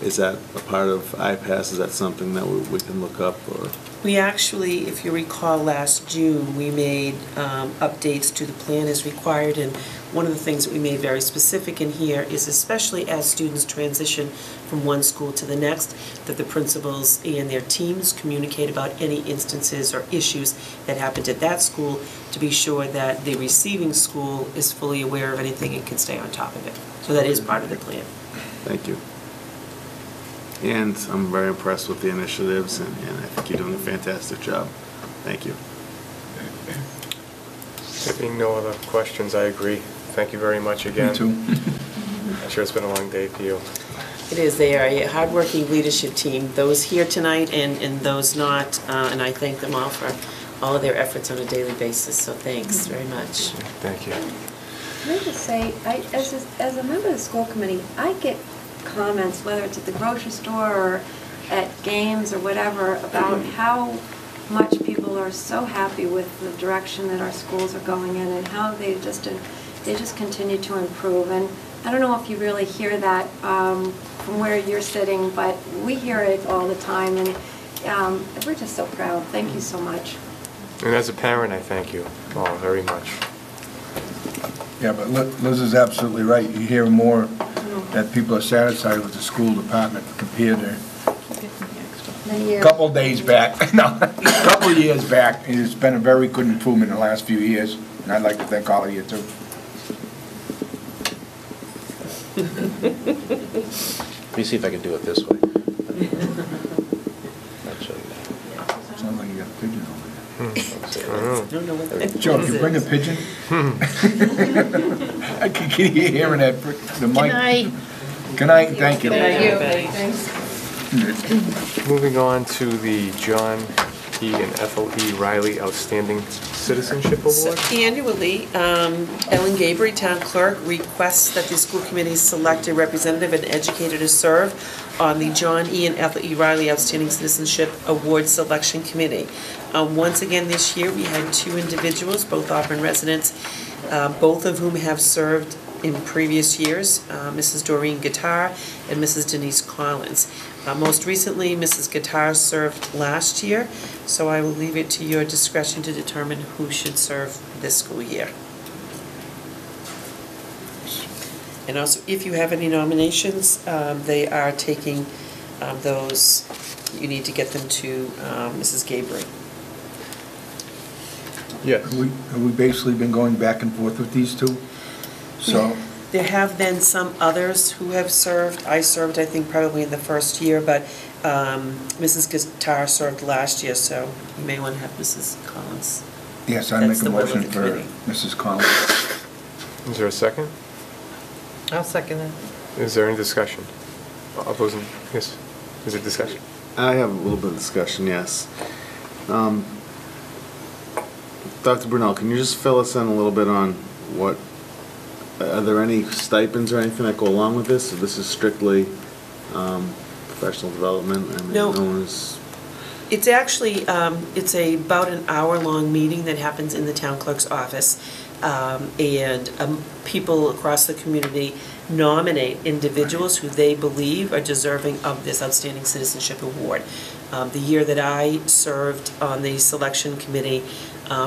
is that a part of IPASS? Is that something that we can look up? Or? We actually, if you recall, last June, we made updates to the plan as required, and one of the things that we made very specific in here is especially as students transition from one school to the next, that the principals and their teams communicate about any instances or issues that happened at that school to be sure that the receiving school is fully aware of anything and can stay on top of it. So that is part of the plan. Thank you. And I'm very impressed with the initiatives, and I think you're doing a fantastic job. Thank you. There being no other questions, I agree. Thank you very much again. Me too. I'm sure it's been a long day for you. It is. They are a hardworking leadership team, those here tonight and those not, and I thank them all for all of their efforts on a daily basis, so thanks very much. Thank you. Can I just say, as a member of the school committee, I get comments, whether it's at the grocery store or at games or whatever, about how much people are so happy with the direction that our schools are going in and how they just continue to improve. And I don't know if you really hear that from where you're sitting, but we hear it all the time, and we're just so proud. Thank you so much. And as a parent, I thank you all very much. Yeah, but Liz is absolutely right. You hear more that people are satisfied with the school department compared to a couple days back, no, a couple years back. It's been a very good improvement in the last few years, and I'd like to thank all of you too. Let me see if I can do it this way. I'll show you. Sounds like you got a pigeon over there. I don't know what that Joe, if you bring a pigeon? I can hear hearing that, the mic. Good night. Good night, thank you. Thanks. Moving on to the John E. and Ethel E. Riley Outstanding Citizenship So Award. annually, Ellen Gabry, Town Clerk, requests that the school committee select a representative and educator to serve on the John E. and Ethel E. Riley Outstanding Citizenship Award Selection Committee. Once again this year, we had two individuals, both Auburn residents, both of whom have served in previous years, Mrs. Doreen Guitar and Mrs. Denise Collins. Most recently, Mrs. Guitar served last year, so I will leave it to your discretion to determine who should serve this school year. And also, if you have any nominations, they are taking those, you need to get them to Mrs. Gabry. Yes. Have we basically been going back and forth with these two? So, There have been some others who have served. I served, I think, probably in the first year, but Mrs. Guitar served last year, so you may want to have Mrs. Collins. yes, I That's make a the will of motion the for committee. Mrs. Collins. Is there a second? I'll second it. Is there any discussion? All those in, yes, is there discussion? I have a little bit of discussion, yes. Dr. Brunel, can you just fill us in a little bit on what, are there any stipends or anything that go along with this? Or this is strictly professional development? I mean, No. one is- It's actually, it's about an hour-long meeting that happens in the town clerk's office. And people across the community nominate individuals who they believe are deserving of this Outstanding Citizenship Award. The year that I served on the selection committee,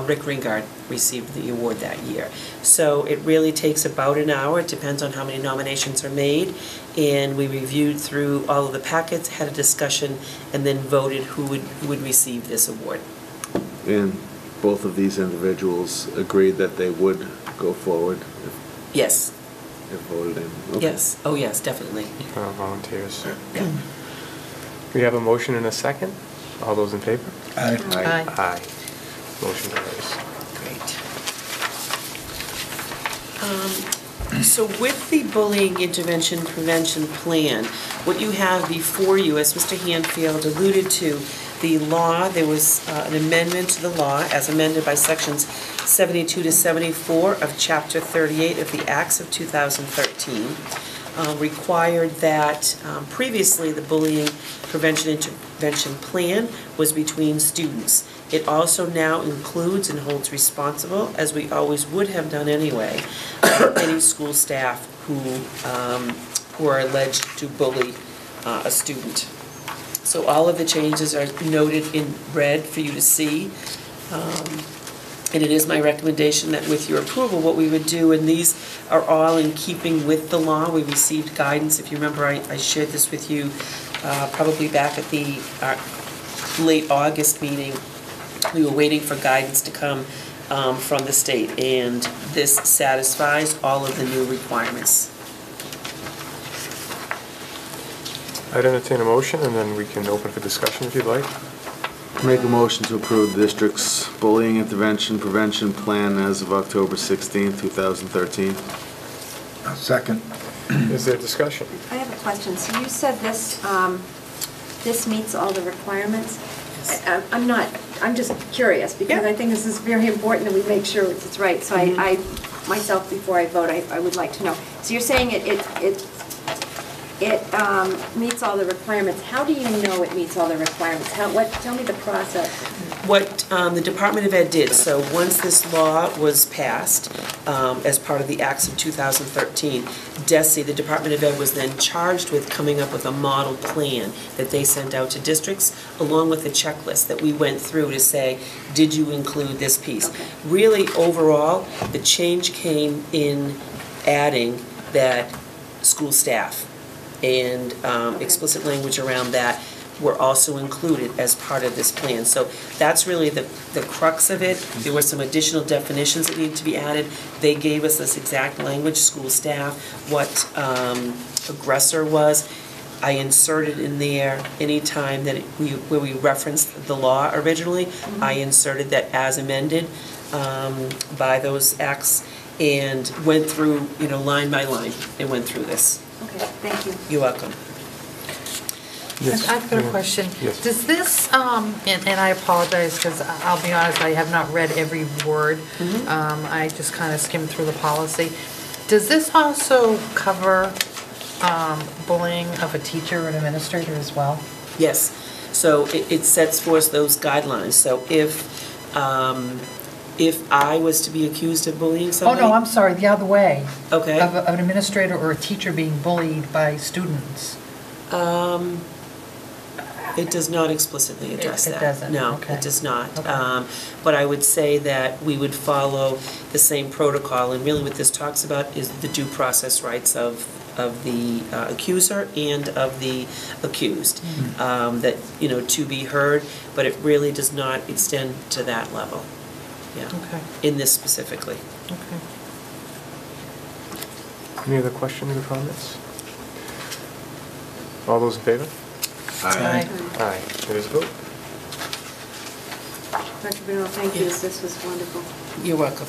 Rick Ringard received the award that year. So it really takes about an hour. It depends on how many nominations are made. And we reviewed through all of the packets, had a discussion, and then voted who would receive this award. And both of these individuals agreed that they would go forward Yes, if voted in? Okay. yes, oh yes, definitely. Volunteers. We have a motion and a second. All those in favor? Aye. Aye. Aye. Motion carries. Great. So with the bullying intervention prevention plan, what you have before you, as Mr. Hanfield alluded to, the law, there was an amendment to the law as amended by sections 72 to 74 of Chapter 38 of the Acts of 2013, required that previously the bullying prevention intervention plan was between students. It also now includes and holds responsible, as we always would have done anyway, any school staff who are alleged to bully a student. So all of the changes are noted in red for you to see. And it is my recommendation that with your approval, what we would do, and these are all in keeping with the law. We received guidance. If you remember, I shared this with you probably back at the late August meeting. We were waiting for guidance to come from the state, and this satisfies all of the new requirements. I'd entertain a motion, and then we can open for discussion if you'd like. Make a motion to approve the district's bullying intervention prevention plan as of October 16, 2013. Second. Is there discussion? I have a question. So you said this, this meets all the requirements? I'm just curious, because I think this is very important that we make sure it's right. So I myself, before I vote, I would like to know. So you're saying it meets all the requirements. How do you know it meets all the requirements? Tell me the process. What the Department of Ed did, so once this law was passed as part of the Acts of 2013, DESE, the Department of Ed, was then charged with coming up with a model plan that they sent out to districts, along with a checklist that we went through to say, did you include this piece? Okay. Really, overall, the change came in adding that school staff and explicit language around that were also included as part of this plan. So that's really the crux of it. There were some additional definitions that needed to be added. They gave us this exact language, school staff, what aggressor was. I inserted in there any time that where we referenced the law originally, I inserted that as amended by those acts and went through, line by line and went through this. Okay, thank you. You're welcome. Yes. I've got a question. Yes. Does this, and I apologize because I'll be honest, I have not read every word. I just kind of skimmed through the policy. Does this also cover bullying of a teacher or an administrator as well? Yes. So it sets forth those guidelines. So if I was to be accused of bullying Oh, somebody. no, I'm sorry, the other way. Okay. Of an administrator or a teacher being bullied by students. It does not explicitly address It that. doesn't? No, Okay. it does not. Okay. But I would say that we would follow the same protocol, and really what this talks about is the due process rights of the accuser and of the accused. That, to be heard, but it really does not extend to that level. Yeah. Okay. In this specifically. Okay. Any other questions or comments? All those in favor? Aye. Aye. It is a vote. Dr. Bruno, thank you. This was wonderful. You're welcome.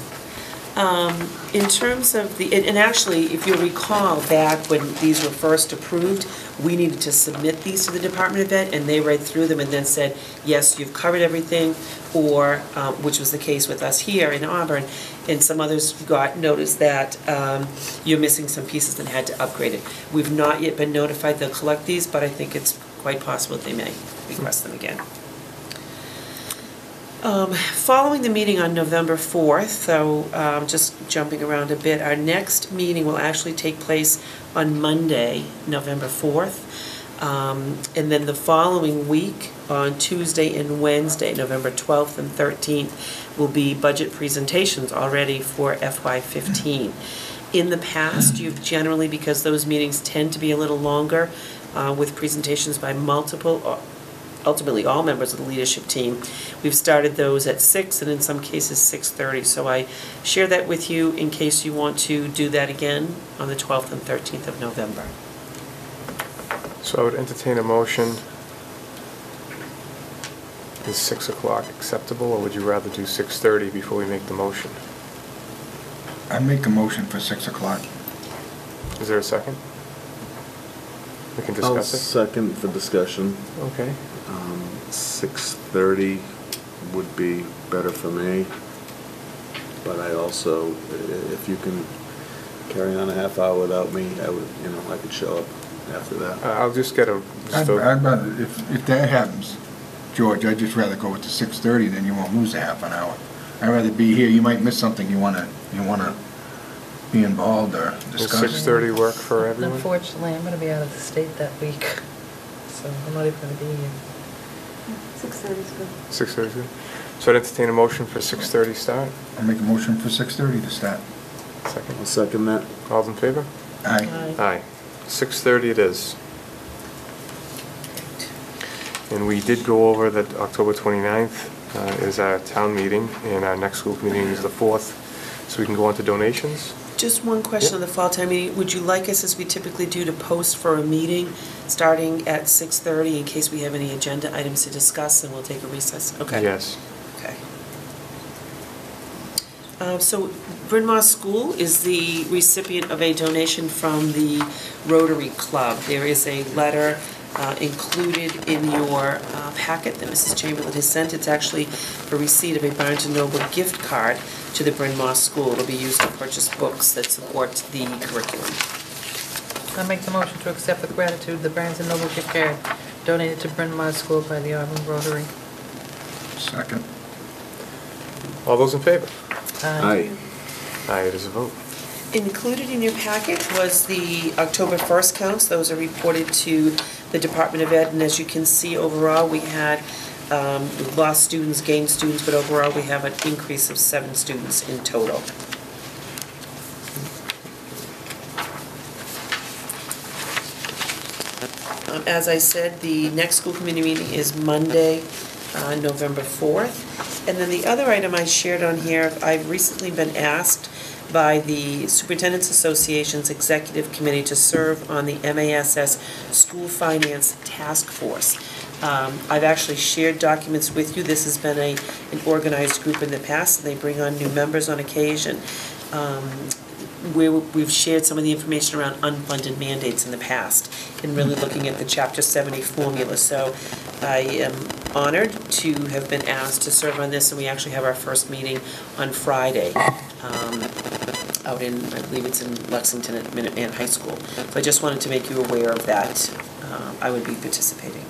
In terms of the, and actually, if you'll recall, back when these were first approved, we needed to submit these to the Department of Ed, and they read through them and then said, yes, you've covered everything, or, which was the case with us here in Auburn, and some others got notice that you're missing some pieces and had to upgrade it. We've not yet been notified they'll collect these, but I think it's quite possible that they may request them again. Following the meeting on November 4th, so just jumping around a bit, our next meeting will actually take place on Monday, November 4th. And then the following week, on Tuesday and Wednesday, November 12th and 13th, will be budget presentations already for FY15. In the past, you've generally, because those meetings tend to be a little longer, with presentations by multiple, ultimately all members of the leadership team, we've started those at 6 and in some cases 6:30. So I share that with you in case you want to do that again on the 12th and 13th of November. So I would entertain a motion. Is 6 o'clock acceptable, or would you rather do 6:30 before we make the motion? I make a motion for 6 o'clock. Is there a second? We can I'll discuss it. second for discussion. Okay. 6:30 would be better for me, but I also, if you can carry on a half hour without me, I would, I could show up after that. I'll just get a... I'd rather, if that happens, George, I'd just rather go with the 6:30, then you won't lose a half an hour. I'd rather be here, you might miss something you wanna be involved or discuss. Does 6:30 work for everyone? Unfortunately, I'm going to be out of the state that week, so I'm not even going to be here. 6:30 is good. 6:30 is good. So I'd entertain a motion for 6:30 start. I'll make a motion for 6:30 to start. Second. I'll second that. All's in favor? Aye. Aye. 6:30 it is. And we did go over that October 29th is our town meeting, and our next school meeting is the 4th, so we can go on to donations. Just one question on the fall time meeting. Would you like us, as we typically do, to post for a meeting starting at 6:30 in case we have any agenda items to discuss, and we'll take a recess? Okay. Yes. Okay. So Bryn Mawr School is the recipient of a donation from the Rotary Club. There is a letter included in your packet that Mrs. Chamberlain has sent. It's actually for receipt of a Barnes & Noble gift card to the Bryn Mawr School. It'll be used to purchase books that support the curriculum. I make the motion to accept with gratitude the Barnes & Noble gift card donated to Bryn Mawr School by the Auburn Rotary. Second. All those in favor? Aye. Aye, it is a vote. Included in your packet was the October 1st counts. Those are reported to the Department of Ed, and as you can see, overall, we had we've lost students, gained students, but overall, we have an increase of 7 students in total. As I said, the next school committee meeting is Monday, November 4th. And then the other item I shared on here, I've recently been asked by the Superintendent's Association's Executive Committee to serve on the MASS School Finance Task Force. I've actually shared documents with you. This has been an organized group in the past, and they bring on new members on occasion. We've shared some of the information around unfunded mandates in the past and really looking at the Chapter 70 formula. So I am honored to have been asked to serve on this, and we actually have our first meeting on Friday out in, I believe it's in Lexington at Minuteman High School. So I just wanted to make you aware of that. I would be participating.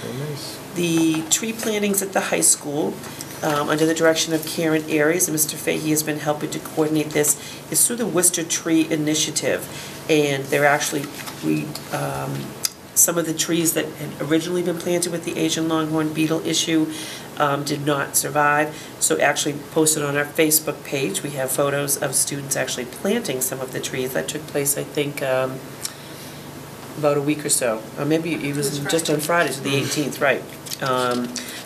Very nice. The tree plantings at the high school, under the direction of Karen Aries, and Mr. Fahey has been helping to coordinate this, is through the Worcester Tree Initiative. And they're actually, some of the trees that had originally been planted with the Asian longhorn beetle issue did not survive. So actually posted on our Facebook page, we have photos of students actually planting some of the trees. That took place, I think, about a week or so. Or maybe it was just on Friday, so the 18th, right.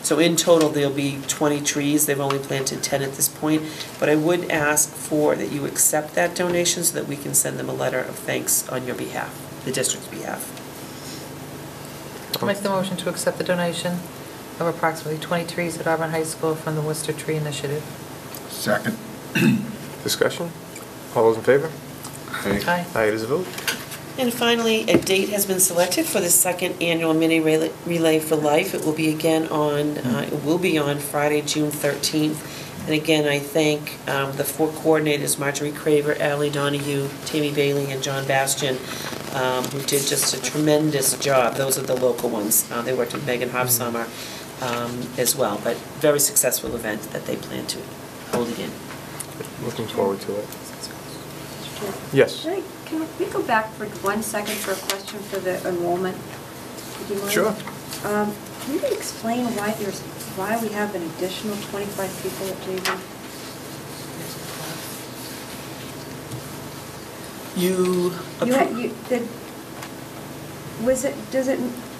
So in total, there'll be 20 trees. They've only planted 10 at this point. But I would ask that you accept that donation so that we can send them a letter of thanks on your behalf, the district's behalf. I'll make the motion to accept the donation of approximately 20 trees at Auburn High School from the Worcester Tree Initiative. Second. Discussion? All those in favor? Aye. Aye, it is a vote. And finally, a date has been selected for the second annual Mini Relay for Life. It will be on Friday, June 13th. And again, I thank the 4 coordinators, Marjorie Craver, Ally Donahue, Tammy Bailey, and John Bastian, who did just a tremendous job. Those are the local ones. They worked with Megan Hobsummer as well, but very successful event that they plan to hold again. Looking forward to it. Yes. Can we go back for 1 second for a question for the enrollment? Would you mind? Sure. Can you explain why we have an additional 25 people at JV?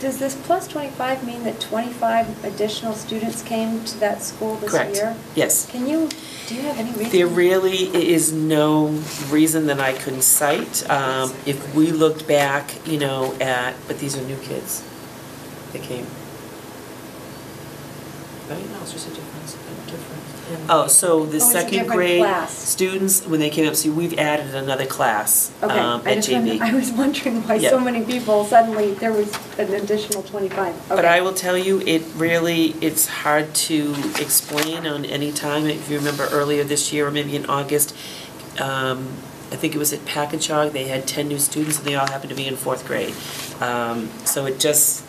Does this plus 25 mean that 25 additional students came to that school this year? Correct. Yes. Do you have any reason? There really is no reason that I couldn't cite. If we looked back, but these are new kids that came. Right? No, it's just a difference. Oh, so the it's a second different grade class. students, when they came up, see, we've added another class Okay, at JV. I was wondering why Yeah. so many people, suddenly there was an additional 25. But Okay. I will tell you, it's hard to explain on any time. If you remember earlier this year, or maybe in August, I think it was at Packagug, they had 10 new students, and they all happened to be in 4th grade. So it just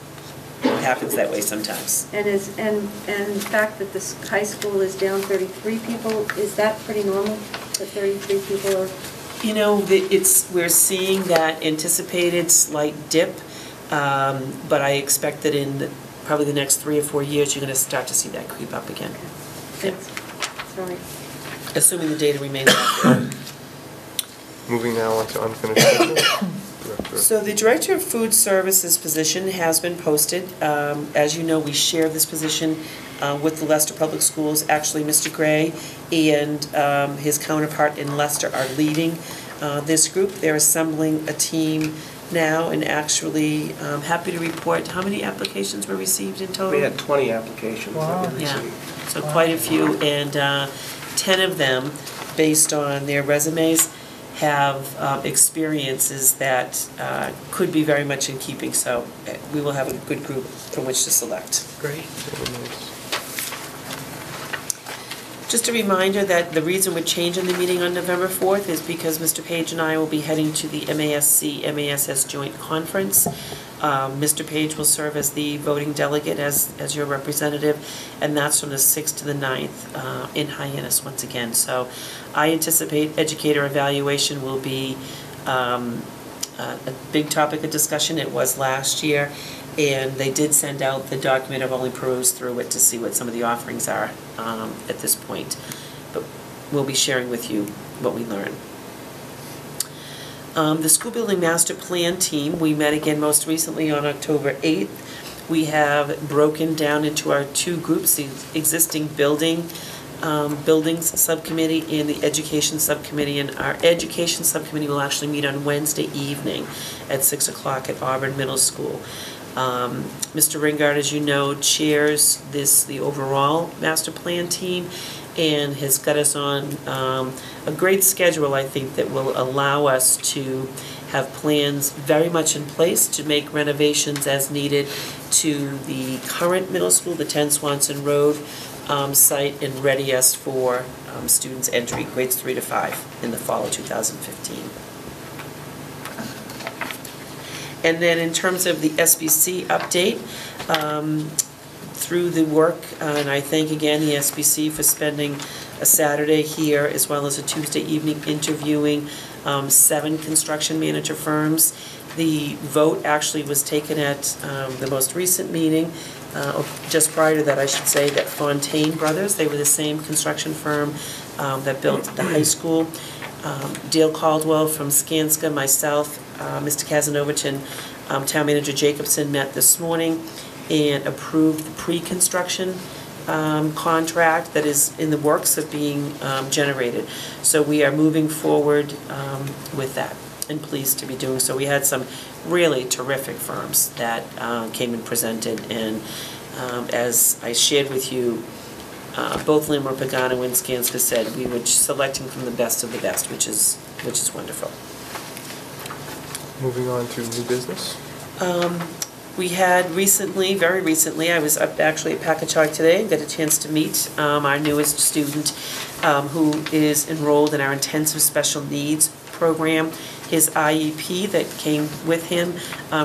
happens that way sometimes. And the fact that this high school is down 33 people, is that pretty normal, that 33 people are? We're seeing that anticipated slight dip, but I expect that in probably the next 3 or 4 years, you're going to start to see that creep up again. Okay. Sorry. Assuming the data remains accurate. Moving now on to unfinished business. So the Director of Food Services position has been posted. As you know, we share this position with the Leicester Public Schools. Actually, Mr. Gray and his counterpart in Leicester are leading this group. They're assembling a team now, and actually, I'm happy to report, how many applications were received in total? We had 20 applications that we Yeah, received. so quite a few, and 10 of them, based on their resumes, have experiences that could be very much in keeping, so we will have a good group from which to select. Great. Just a reminder that the reason we're changing the meeting on November 4th is because Mr. Page and I will be heading to the MASC-MASS Joint Conference. Mr. Page will serve as the voting delegate as your representative, and that's from the 6th to the 9th in Hyannis once again. So I anticipate educator evaluation will be a big topic of discussion. It was last year, and they did send out the document. I've only perused through it to see what some of the offerings are at this point. But we'll be sharing with you what we learn. The School Building Master Plan team, we met again most recently on October 8th. We have broken down into our 2 groups, the existing buildings subcommittee and the education subcommittee. And our education subcommittee will actually meet on Wednesday evening at 6 o'clock at Auburn Middle School. Mr. Ringard, as you know, chairs the overall master plan team, and has got us on a great schedule, I think, that will allow us to have plans very much in place to make renovations as needed to the current middle school, the 10 Swanson Road site, and ready us for students entry, grades 3 to 5, in the fall of 2015. And then in terms of the SBC update, through the work, and I thank again the SBC for spending a Saturday here as well as a Tuesday evening interviewing 7 construction manager firms. The vote actually was taken at the most recent meeting, just prior to that I should say, that Fontaine Brothers, they were the same construction firm that built the high school. Dale Caldwell from Skanska, myself, Mr. Kazanovich, and Town Manager Jacobson met this morning and approved the pre-construction contract that is in the works of being generated. So we are moving forward with that, and pleased to be doing so. We had some really terrific firms that came and presented, and as I shared with you both Lambert Pagano and Skanska said we were selecting from the best of the best, which is wonderful. Moving on to new business. We had recently, very recently, I was up actually at Packagug today and got a chance to meet our newest student who is enrolled in our intensive special needs program. His IEP that came with him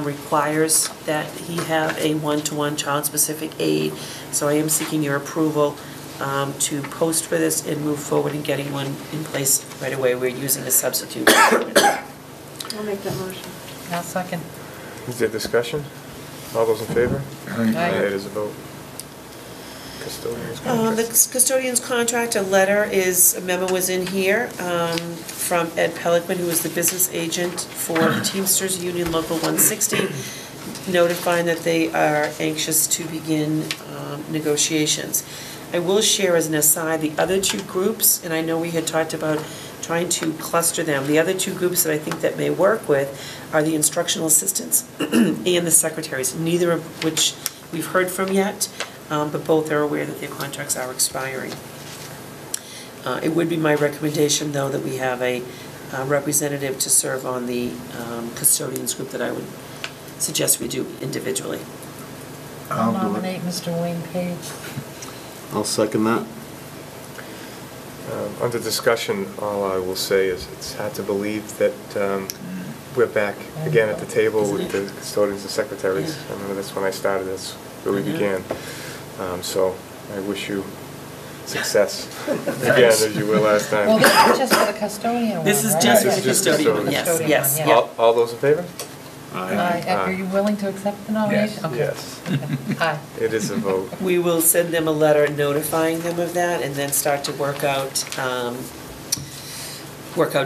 requires that he have a one-to-one child-specific aid. So I am seeking your approval to post for this and move forward in getting one in place right away. We're using a substitute. I'll make that motion. I'll second. Is there discussion? All those in favor? Aye. It is a vote. Custodians The contract. custodian's contract, a letter is, a memo was in here from Ed Pellickman, who is the business agent for the Teamsters Union Local 160, notifying that they are anxious to begin negotiations. I will share as an aside, the other two groups, and I know we had talked about trying to cluster them, the other two groups that I think that may work with are the instructional assistants and the secretaries, neither of which we've heard from yet, but both are aware that their contracts are expiring. It would be my recommendation, though, that we have a representative to serve on the custodians group that I would suggest we do individually. I'll nominate Mr. Wayne Page. I'll second that. Under discussion, all I will say is it's hard to believe that we're back again at the table with the custodians and secretaries. I remember that's when I started, that's where we began. So I wish you success again, as you were last time. Well, this is just for the custodian one, This is right? just This for is the just custodian, custodian. yes, Custodian yes. one, yeah. All those in favor? Are you willing to accept the nomination? Okay. Yes. Okay. Aye. It is a vote. We will send them a letter notifying them of that and then start to work out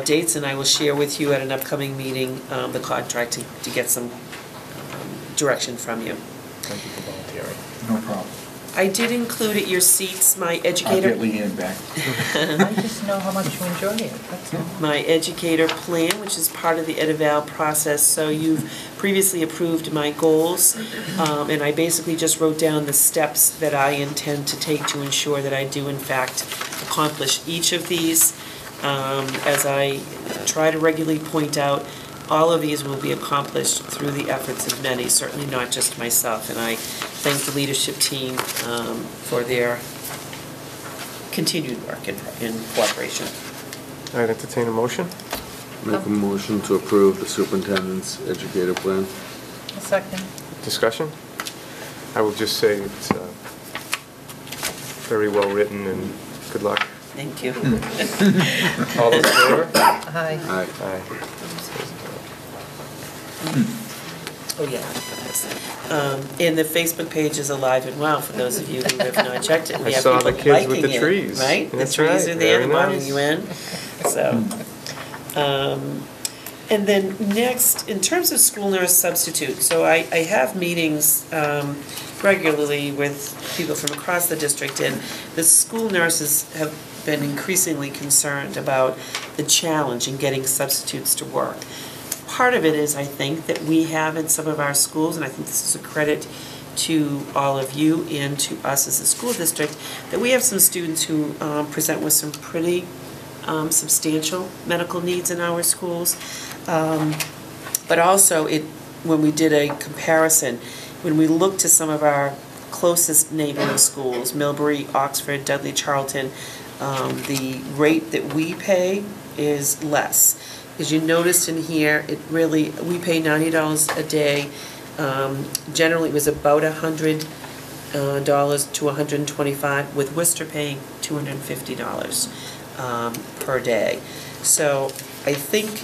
dates, and I will share with you at an upcoming meeting the contract to get some direction from you. Thank you for volunteering. No problem. I did include at your seats my I'll educator. get Leanne back. I just know how much you enjoy it, that's all. My educator plan, which is part of the Ed-Eval process. So you've previously approved my goals, and I basically just wrote down the steps that I intend to take to ensure that I do in fact accomplish each of these. As I try to regularly point out, all of these will be accomplished through the efforts of many, certainly not just myself, and I thank the leadership team for their continued work in cooperation. I'd entertain a motion. Make a motion to approve the superintendent's educator plan. A second. Discussion? I will just say it's very well written and good luck. Thank you. All those in favor? Aye. Aye. Aye. Oh, yeah. And the Facebook page is alive and well for those of you who have not checked it. We I have saw the people kids with liking the it, trees. right? That's the trees right. are there, Very inviting nice. you in. So, and then next, in terms of school nurse substitute, so I have meetings regularly with people from across the district, and the school nurses have been increasingly concerned about the challenge in getting substitutes to work. Part of it is, I think, that we have in some of our schools, and I think this is a credit to all of you and to us as a school district, that we have some students who present with some pretty substantial medical needs in our schools. But also, when we did a comparison, when we looked to some of our closest neighboring schools, Millbury, Oxford, Dudley, Charlton, the rate that we pay is less. As you noticed in here, we pay $90 a day. Generally, it was about $100 to $125, with Worcester paying $250 per day. So I think,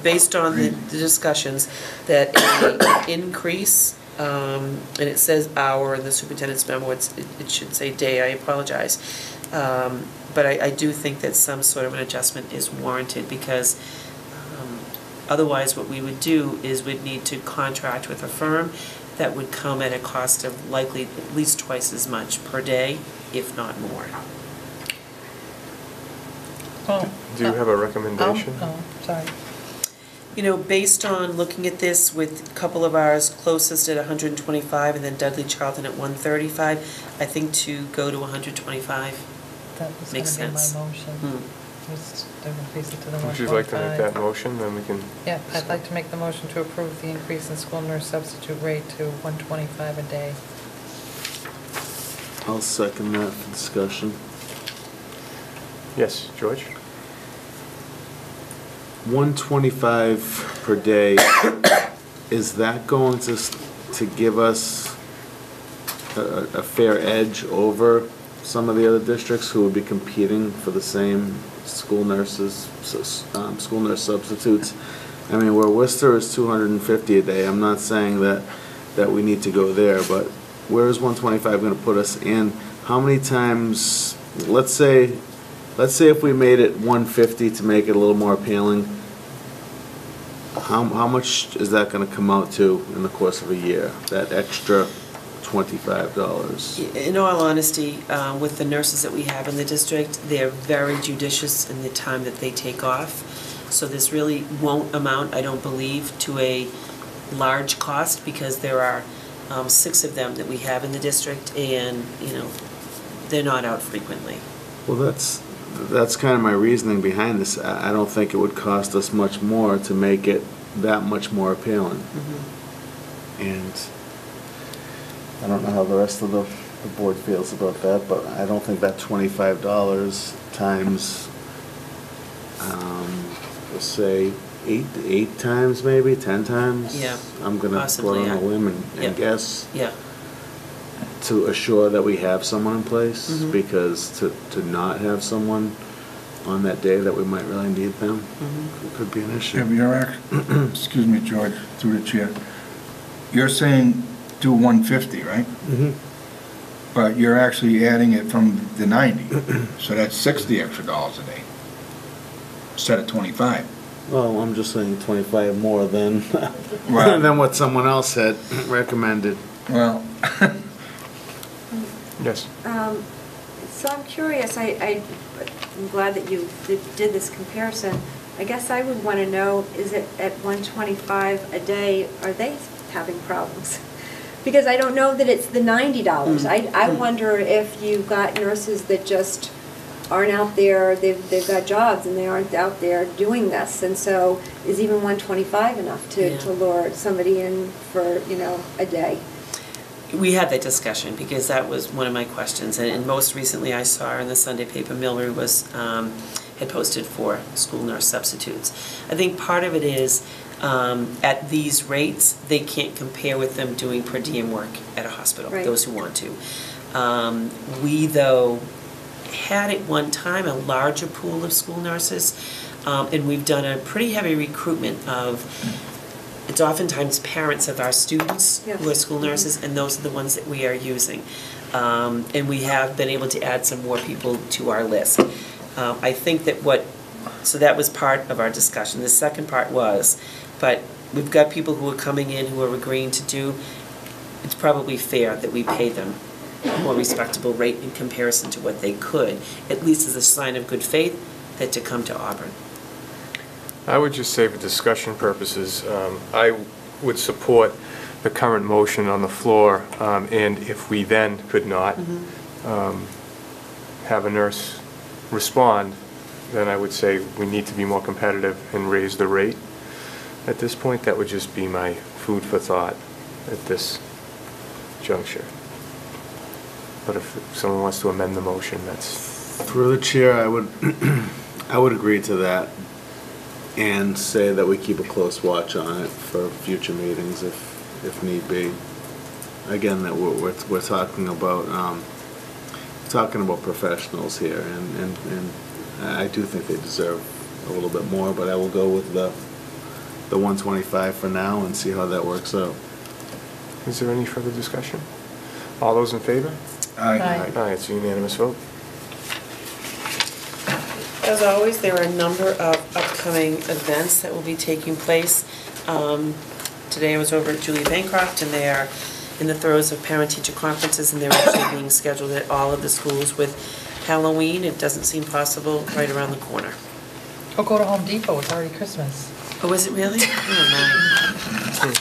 based on the discussions, that an increase, and it says hour in the superintendent's memo, it should say day, I apologize. But I do think that some sort of an adjustment is warranted, because otherwise what we would do is we'd need to contract with a firm that would come at a cost of likely at least twice as much per day, if not more. Do you have a recommendation? Oh, sorry. You know, based on looking at this with a couple of ours closest at 125 and then Dudley Charlton at 135, I think to go to 125 That was makes going to be sense. my motion. Was to increase it to the 125. Would you like to make that motion, then we can... Yeah, I'd like to make the motion to approve the increase in school nurse substitute rate to 125 a day. I'll second that for discussion. Yes, George? 125 per day, is that going to give us a fair edge over some of the other districts who would be competing for the same school nurses, school nurse substitutes? I mean, where Worcester is 250 a day, I'm not saying that we need to go there, but where is 125 going to put us in? How many times, let's say if we made it 150 to make it a little more appealing, how much is that going to come out to in the course of a year, that extra $25? In all honesty, with the nurses that we have in the district, they're very judicious in the time that they take off. So this really won't amount, I don't believe, to a large cost because there are 6 of them that we have in the district and, you know, they're not out frequently. Well, that's kind of my reasoning behind this. I don't think it would cost us much more to make it that much more appealing. And I don't know how the rest of the board feels about that, but I don't think that $25 times, let's say, 8 times maybe, 10 times? Yeah, I'm going to go possibly, on yeah. a limb and Yeah. guess. Yeah. To assure that we have someone in place, because to not have someone on that day that we might really need them could be an issue. Yeah, but you're excuse me, George, through the chair. You're saying do 150, right? But you're actually adding it from the 90, so that's $60 extra a day instead of 25. Well, I'm just saying 25 more than Right. than what someone else had recommended. Well. Yes. So I'm curious, I'm glad that you did this comparison. I guess I would want to know, is it at 125 a day, are they having problems? Because I don't know that it's the $90. I wonder if you've got nurses that just aren't out there, they've got jobs and they aren't out there doing this. And so is even 125 enough to lure somebody in for, you know, a day? We had that discussion because that was one of my questions. And most recently I saw in the Sunday paper, Millbury was, had posted for school nurse substitutes. I think part of it is at these rates, they can't compare with them doing per diem work at a hospital, those who want to. We, though, had at one time a larger pool of school nurses, and we've done a pretty heavy recruitment of, it's oftentimes parents of our students who are school nurses, and those are the ones that we are using. And we have been able to add some more people to our list. I think that so that was part of our discussion. The second part was, but we've got people who are coming in who are agreeing to do, it's probably fair that we pay them a more respectable rate in comparison to what they could, at least as a sign of good faith, that to come to Auburn. I would just say for discussion purposes, I would support the current motion on the floor, and if we then could not have a nurse respond, then I would say we need to be more competitive and raise the rate. At this point, that would just be my food for thought at this juncture. But if someone wants to amend the motion, that's... Through the chair, I would I would agree to that and say that we keep a close watch on it for future meetings if need be. Again, that we're talking about professionals here, and I do think they deserve a little bit more, but I will go with the 125 for now and see how that works out. Is there any further discussion? All those in favor? Aye. Aye, it's a unanimous vote. As always, there are a number of upcoming events that will be taking place. Today I was over at Julia Bancroft, and they are in the throes of parent-teacher conferences, and they're actually being scheduled at all of the schools with Halloween. It doesn't seem possible right around the corner. Oh, go to Home Depot, it's already Christmas. Oh, was it really? Oh, my.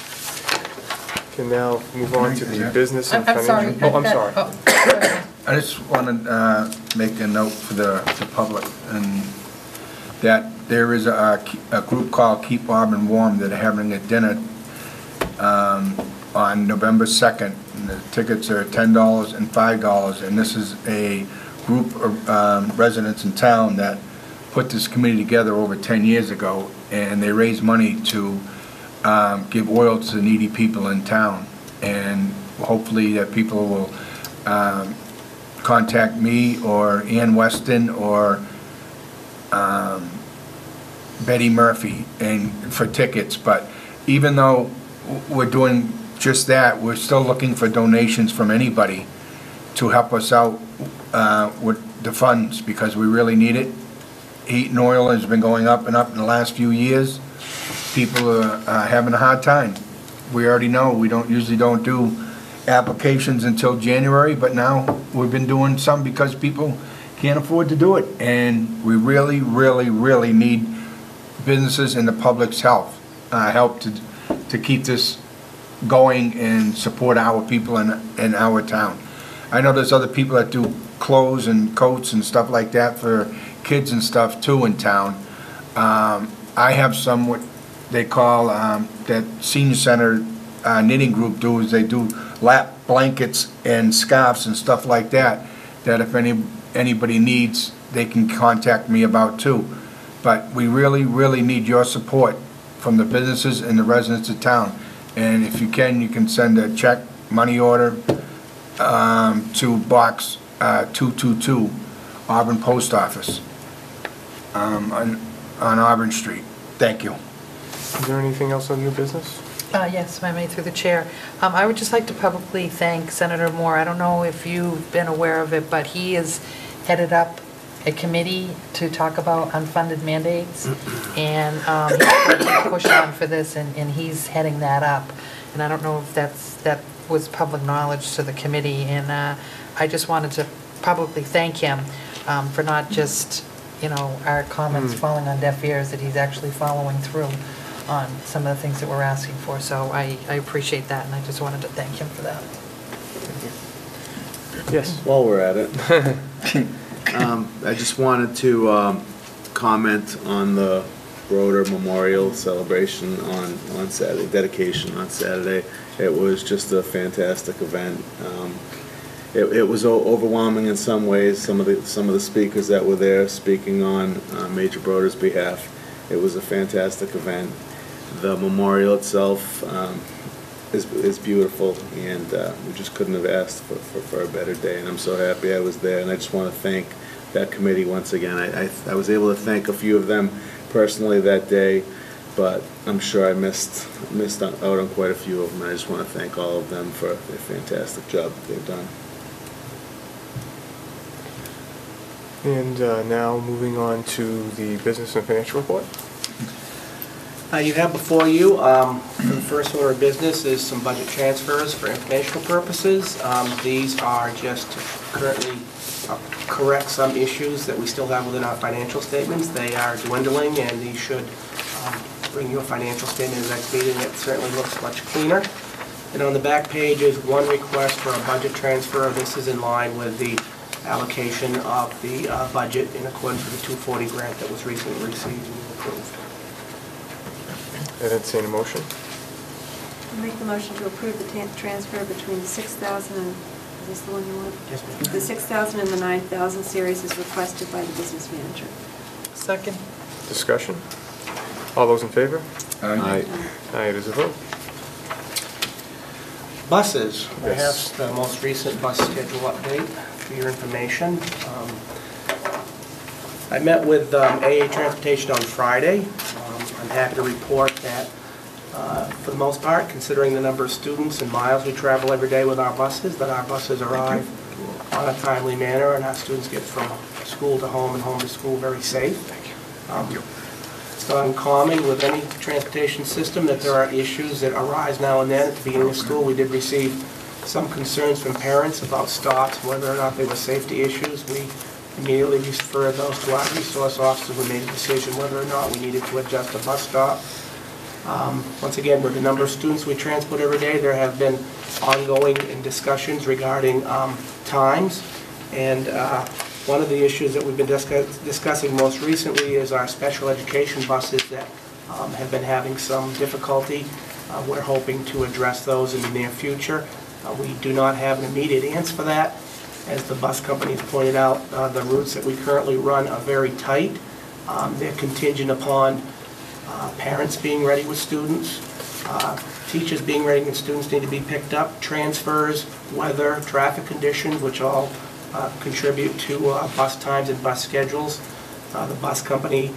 Can now move on to the business and I'm sorry. financial. Oh, I'm sorry. I just want to make a note for the public, and that there is a group called Keep Auburn Warm that are having a dinner on November 2nd. And the tickets are $10 and $5, and this is a group of residents in town that put this committee together over 10 years ago, and they raise money to give oil to the needy people in town. And hopefully that people will contact me or Ann Weston or Betty Murphy and for tickets. But even though we're doing just that, we're still looking for donations from anybody to help us out with the funds, because we really need it. Heat and oil has been going up and up in the last few years. People are having a hard time. We already know we usually don't do applications until January, but now we've been doing some because people can't afford to do it. And we really, really, really need businesses and the public's help to keep this going and support our people in our town. I know there's other people that do clothes and coats and stuff like that for kids and stuff too in town. I have some what they call that senior center knitting group do, is they do lap blankets and scarves and stuff like that, that if anybody needs, they can contact me about too. But we really, really need your support from the businesses and the residents of town. And if you can send a check, money order to Box 222, Auburn Post Office, on Auburn Street. Thank you. Is there anything else on new business? Yes, if I may, through the chair. I would just like to publicly thank Senator Moore. I don't know if you've been aware of it, but he has headed up a committee to talk about unfunded mandates, and he's pushing on for this, and he's heading that up. And I don't know if that was public knowledge to the committee, and I just wanted to publicly thank him for not just, our comments falling on deaf ears, that he's actually following through on some of the things that we're asking for. So I appreciate that, and I just wanted to thank him for that. Yes. While we're at it, I just wanted to comment on the Broder Memorial celebration on Saturday, dedication on Saturday. It was just a fantastic event. It was overwhelming in some ways. Some of the speakers that were there speaking on Major Broder's behalf. It was a fantastic event. The memorial itself is beautiful, and we just couldn't have asked for a better day. And I'm so happy I was there. And I just want to thank that committee once again. I was able to thank a few of them personally that day, but I'm sure I missed out on quite a few of them. And I just want to thank all of them for the fantastic job that they've done. And now moving on to the business and financial report. You have before you, the first order of business is some budget transfers for informational purposes. These are just to currently correct some issues that we still have within our financial statements. They are dwindling, and these should bring you a financial statement in the next meeting that certainly looks much cleaner. And on the back page is one request for a budget transfer. This is in line with the allocation of the budget in accordance with the 240 grant that was recently received and approved. I'd entertain a motion. I'll make the motion to approve the transfer between the 6,000 and, is this the one you want? Yes, ma'am. The 6,000 and the 9,000 series is requested by the business manager. Second. Discussion. All those in favor? Aye. Aye, it is a vote. Buses, Yes. perhaps the most recent bus schedule update for your information. I met with AA Transportation on Friday. I'm happy to report that, for the most part, considering the number of students and miles we travel every day with our buses, that our buses arrive on a timely manner, and our students get from school to home and home to school very safe. It's not uncommon with any transportation system that there are issues that arise now and then. At the beginning of school, we did receive some concerns from parents about stops, whether or not they were safety issues. We immediately referred those to our resource officers. We made a decision whether or not we needed to adjust a bus stop. Once again, with the number of students we transport every day, there have been ongoing discussions regarding times. And one of the issues that we've been discussing most recently is our special education buses that have been having some difficulty. We're hoping to address those in the near future. We do not have an immediate answer for that. As the bus companies pointed out, the routes that we currently run are very tight. They're contingent upon parents being ready with students, teachers being ready when students need to be picked up, transfers, weather, traffic conditions, which all contribute to bus times and bus schedules. The bus company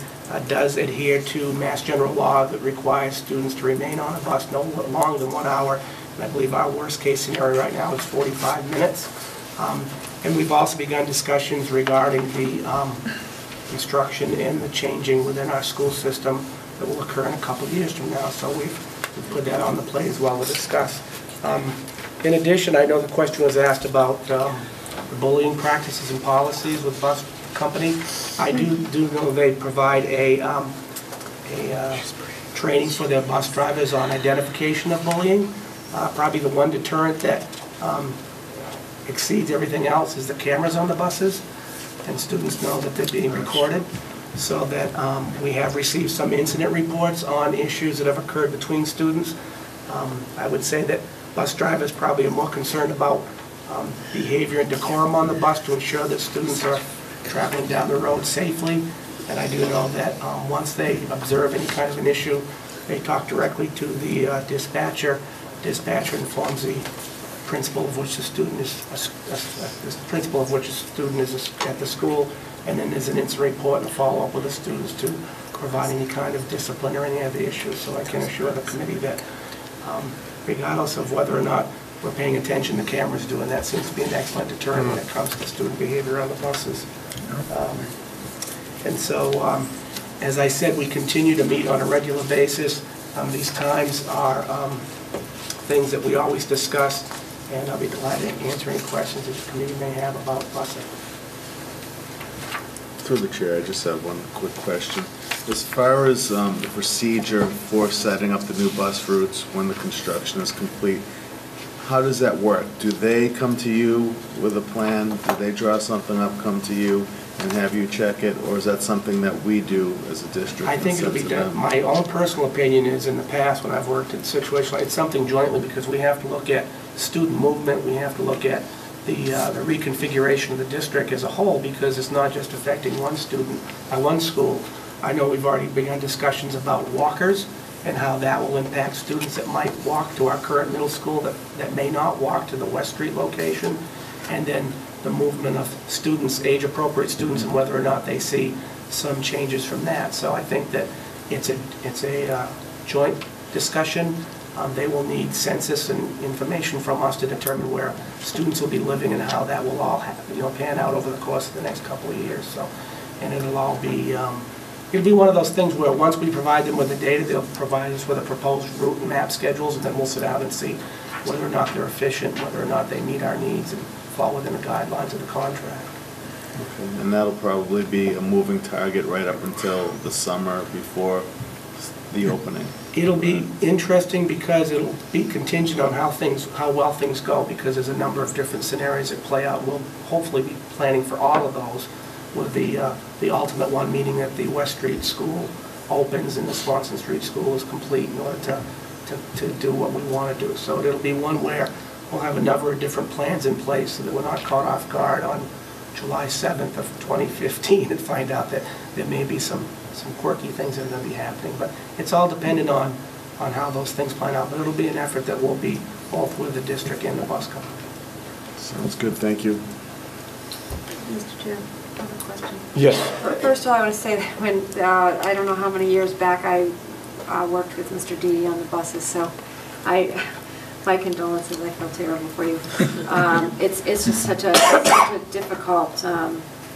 does adhere to Mass General Law that requires students to remain on a bus no longer than 1 hour. And I believe our worst case scenario right now is 45 minutes. And we've also begun discussions regarding the instruction and the changing within our school system that will occur in a couple of years from now. So we've put that on the plate as well to discuss. In addition, I know the question was asked about the bullying practices and policies with bus company. I do know they provide a training for their bus drivers on identification of bullying. Probably the one deterrent that exceeds everything else is the cameras on the buses, and students know that they're being recorded, so that we have received some incident reports on issues that have occurred between students. I would say that bus drivers probably are more concerned about behavior and decorum on the bus to ensure that students are traveling down the road safely. And I do know that once they observe any kind of an issue, they talk directly to the dispatcher. Dispatcher informs the principal of which the student is at the school, and then there's an incident report and a follow-up with the students to provide any kind of discipline or any other issues. So I can assure the committee that regardless of whether or not we're paying attention, the camera's doing that. Seems to be an excellent deterrent when it comes to student behavior on the buses. And so, as I said, we continue to meet on a regular basis. These times are things that we always discuss, and I'll be glad to answer any questions that the committee may have about busing. Through the chair, I just have one quick question. As far as the procedure for setting up the new bus routes when the construction is complete, how does that work? Do they come to you with a plan? Do they draw something up, come to you, and have you check it? Or is that something that we do as a district? I think it'll be done. My own personal opinion is, in the past, when I've worked in situations like it's something jointly, because we have to look at student movement, we have to look at the reconfiguration of the district as a whole, because it's not just affecting one student at one school. I know we've already begun discussions about walkers and how that will impact students that might walk to our current middle school that may not walk to the West Street location, and then the movement of students, age-appropriate students, and whether or not they see some changes from that. So I think that it's a joint discussion. They will need census and information from us to determine where students will be living and how that will all pan out over the course of the next couple of years. So, and it'll all be it'll be one of those things where once we provide them with the data, they'll provide us with a proposed route and map schedules, and then we'll sit down and see whether or not they're efficient, whether or not they meet our needs and fall within the guidelines of the contract. Okay. And that'll probably be a moving target right up until the summer before the opening. It'll be interesting because it'll be contingent on how well things go, because there's a number of different scenarios that play out. We'll hopefully be planning for all of those, with the ultimate one meaning that the West Street School opens and the Swanson Street School is complete in order to do what we want to do. So it'll be one where we'll have a number of different plans in place so that we're not caught off guard on July 7th of 2015 and find out that there may be some quirky things that are going to be happening. But it's all dependent on how those things plan out. But it'll be an effort that will be both with the district and the bus company. Sounds good. Thank you. Mr. Chair, I have a question. Yes. First of all, I want to say that when, I don't know how many years back, I worked with Mr. Dede on the buses, so my condolences, I feel terrible for you. It's just such a difficult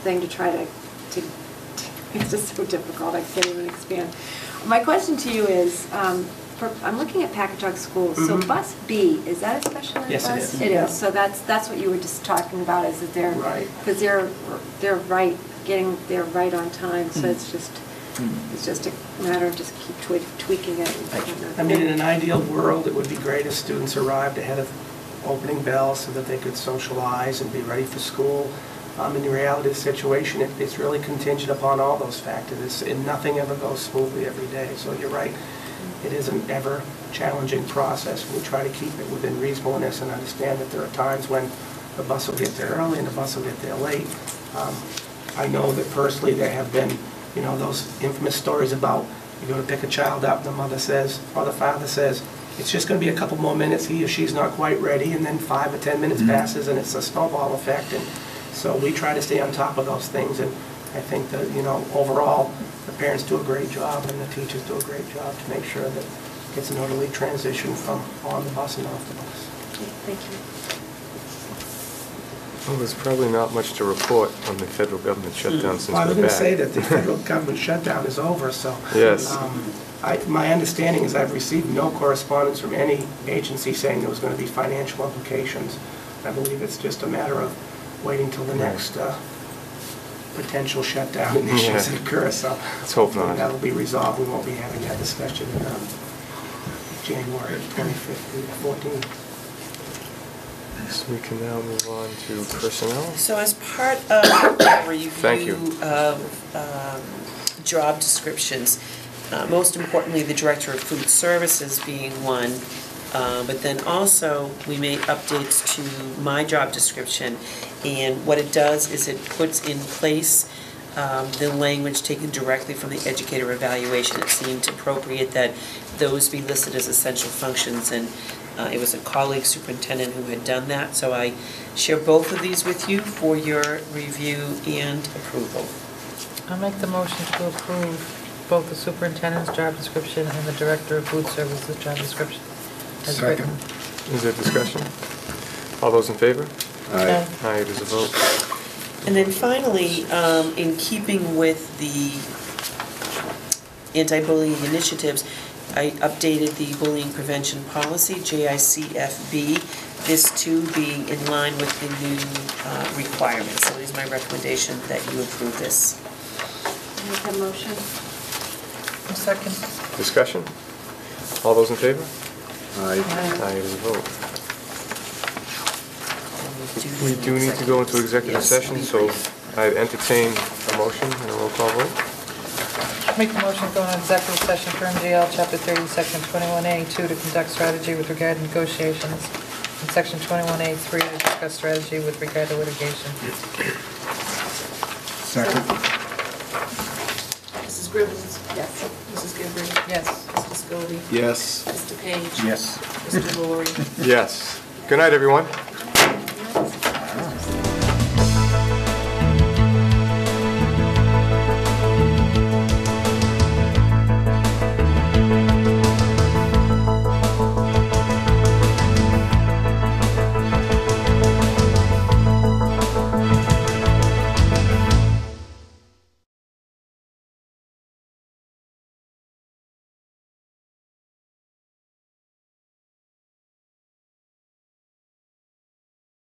thing to try to it's just so difficult, I can't even expand. My question to you is, I'm looking at Packagug Schools, so bus B, is that a special ed bus? Yes, it is. It is, so that's what you were just talking about, is that they're, right, because they're right on time, so it's just, It's just a matter of just keep tweaking it. And whatnot. I mean, in an ideal world, it would be great if students arrived ahead of opening bell so that they could socialize and be ready for school. In the reality of the situation, it's really contingent upon all those factors, and nothing ever goes smoothly every day. So you're right, it is an ever-challenging process. We try to keep it within reasonableness and understand that there are times when the bus will get there early and the bus will get there late. I know that personally there have been, you know, those infamous stories about you go to pick a child up and the mother says, or the father says, it's just going to be a couple more minutes, he or she's not quite ready, and then 5 or 10 minutes passes and it's a snowball effect. And so we try to stay on top of those things, and I think that, you know, overall, the parents do a great job and the teachers do a great job to make sure that it's an orderly transition from on the bus and off the bus. Thank you. Well, there's probably not much to report on the federal government shutdown since we're back. Well, I was going to say that the federal government shutdown is over, so. Yes. My understanding is I've received no correspondence from any agency saying there was going to be financial implications. I believe it's just a matter of waiting till the next potential shutdown initiatives occur, so. Let's hope not. That'll be resolved. We won't be having that discussion in January 25th, 14th. So we can now move on to personnel. So as part of our Thank you. review of job descriptions, most importantly, the Director of Food Services being one, but then also we made updates to my job description, and what it does is it puts in place the language taken directly from the educator evaluation. It seemed appropriate that those be listed as essential functions, and it was a colleague superintendent who had done that, so I share both of these with you for your review and approval. I'll make the motion to approve both the superintendent's job description and the director of food services job description as written. Is there discussion? All those in favor? Aye. Aye, it is a vote. And then finally, in keeping with the anti-bullying initiatives, I updated the bullying prevention policy, JICFB, this too being in line with the new requirements. So it is my recommendation that you approve this. Make a motion. A second. Discussion? All those in favor? Aye. Aye, it is a vote. We do need to go into executive session, so I entertain a motion and a roll call vote. Make the motion to go into executive session for MGL Chapter 30, Section 21A2 to conduct strategy with regard to negotiations, and Section 21A3 to discuss strategy with regard to litigation. Second. Mrs. Gribbins? Yes. Mrs. Gibbrey? Yes. Mr. Scobie? Yes. Mr. Page? Yes. Mr. Laurie? Yes. Good night, everyone.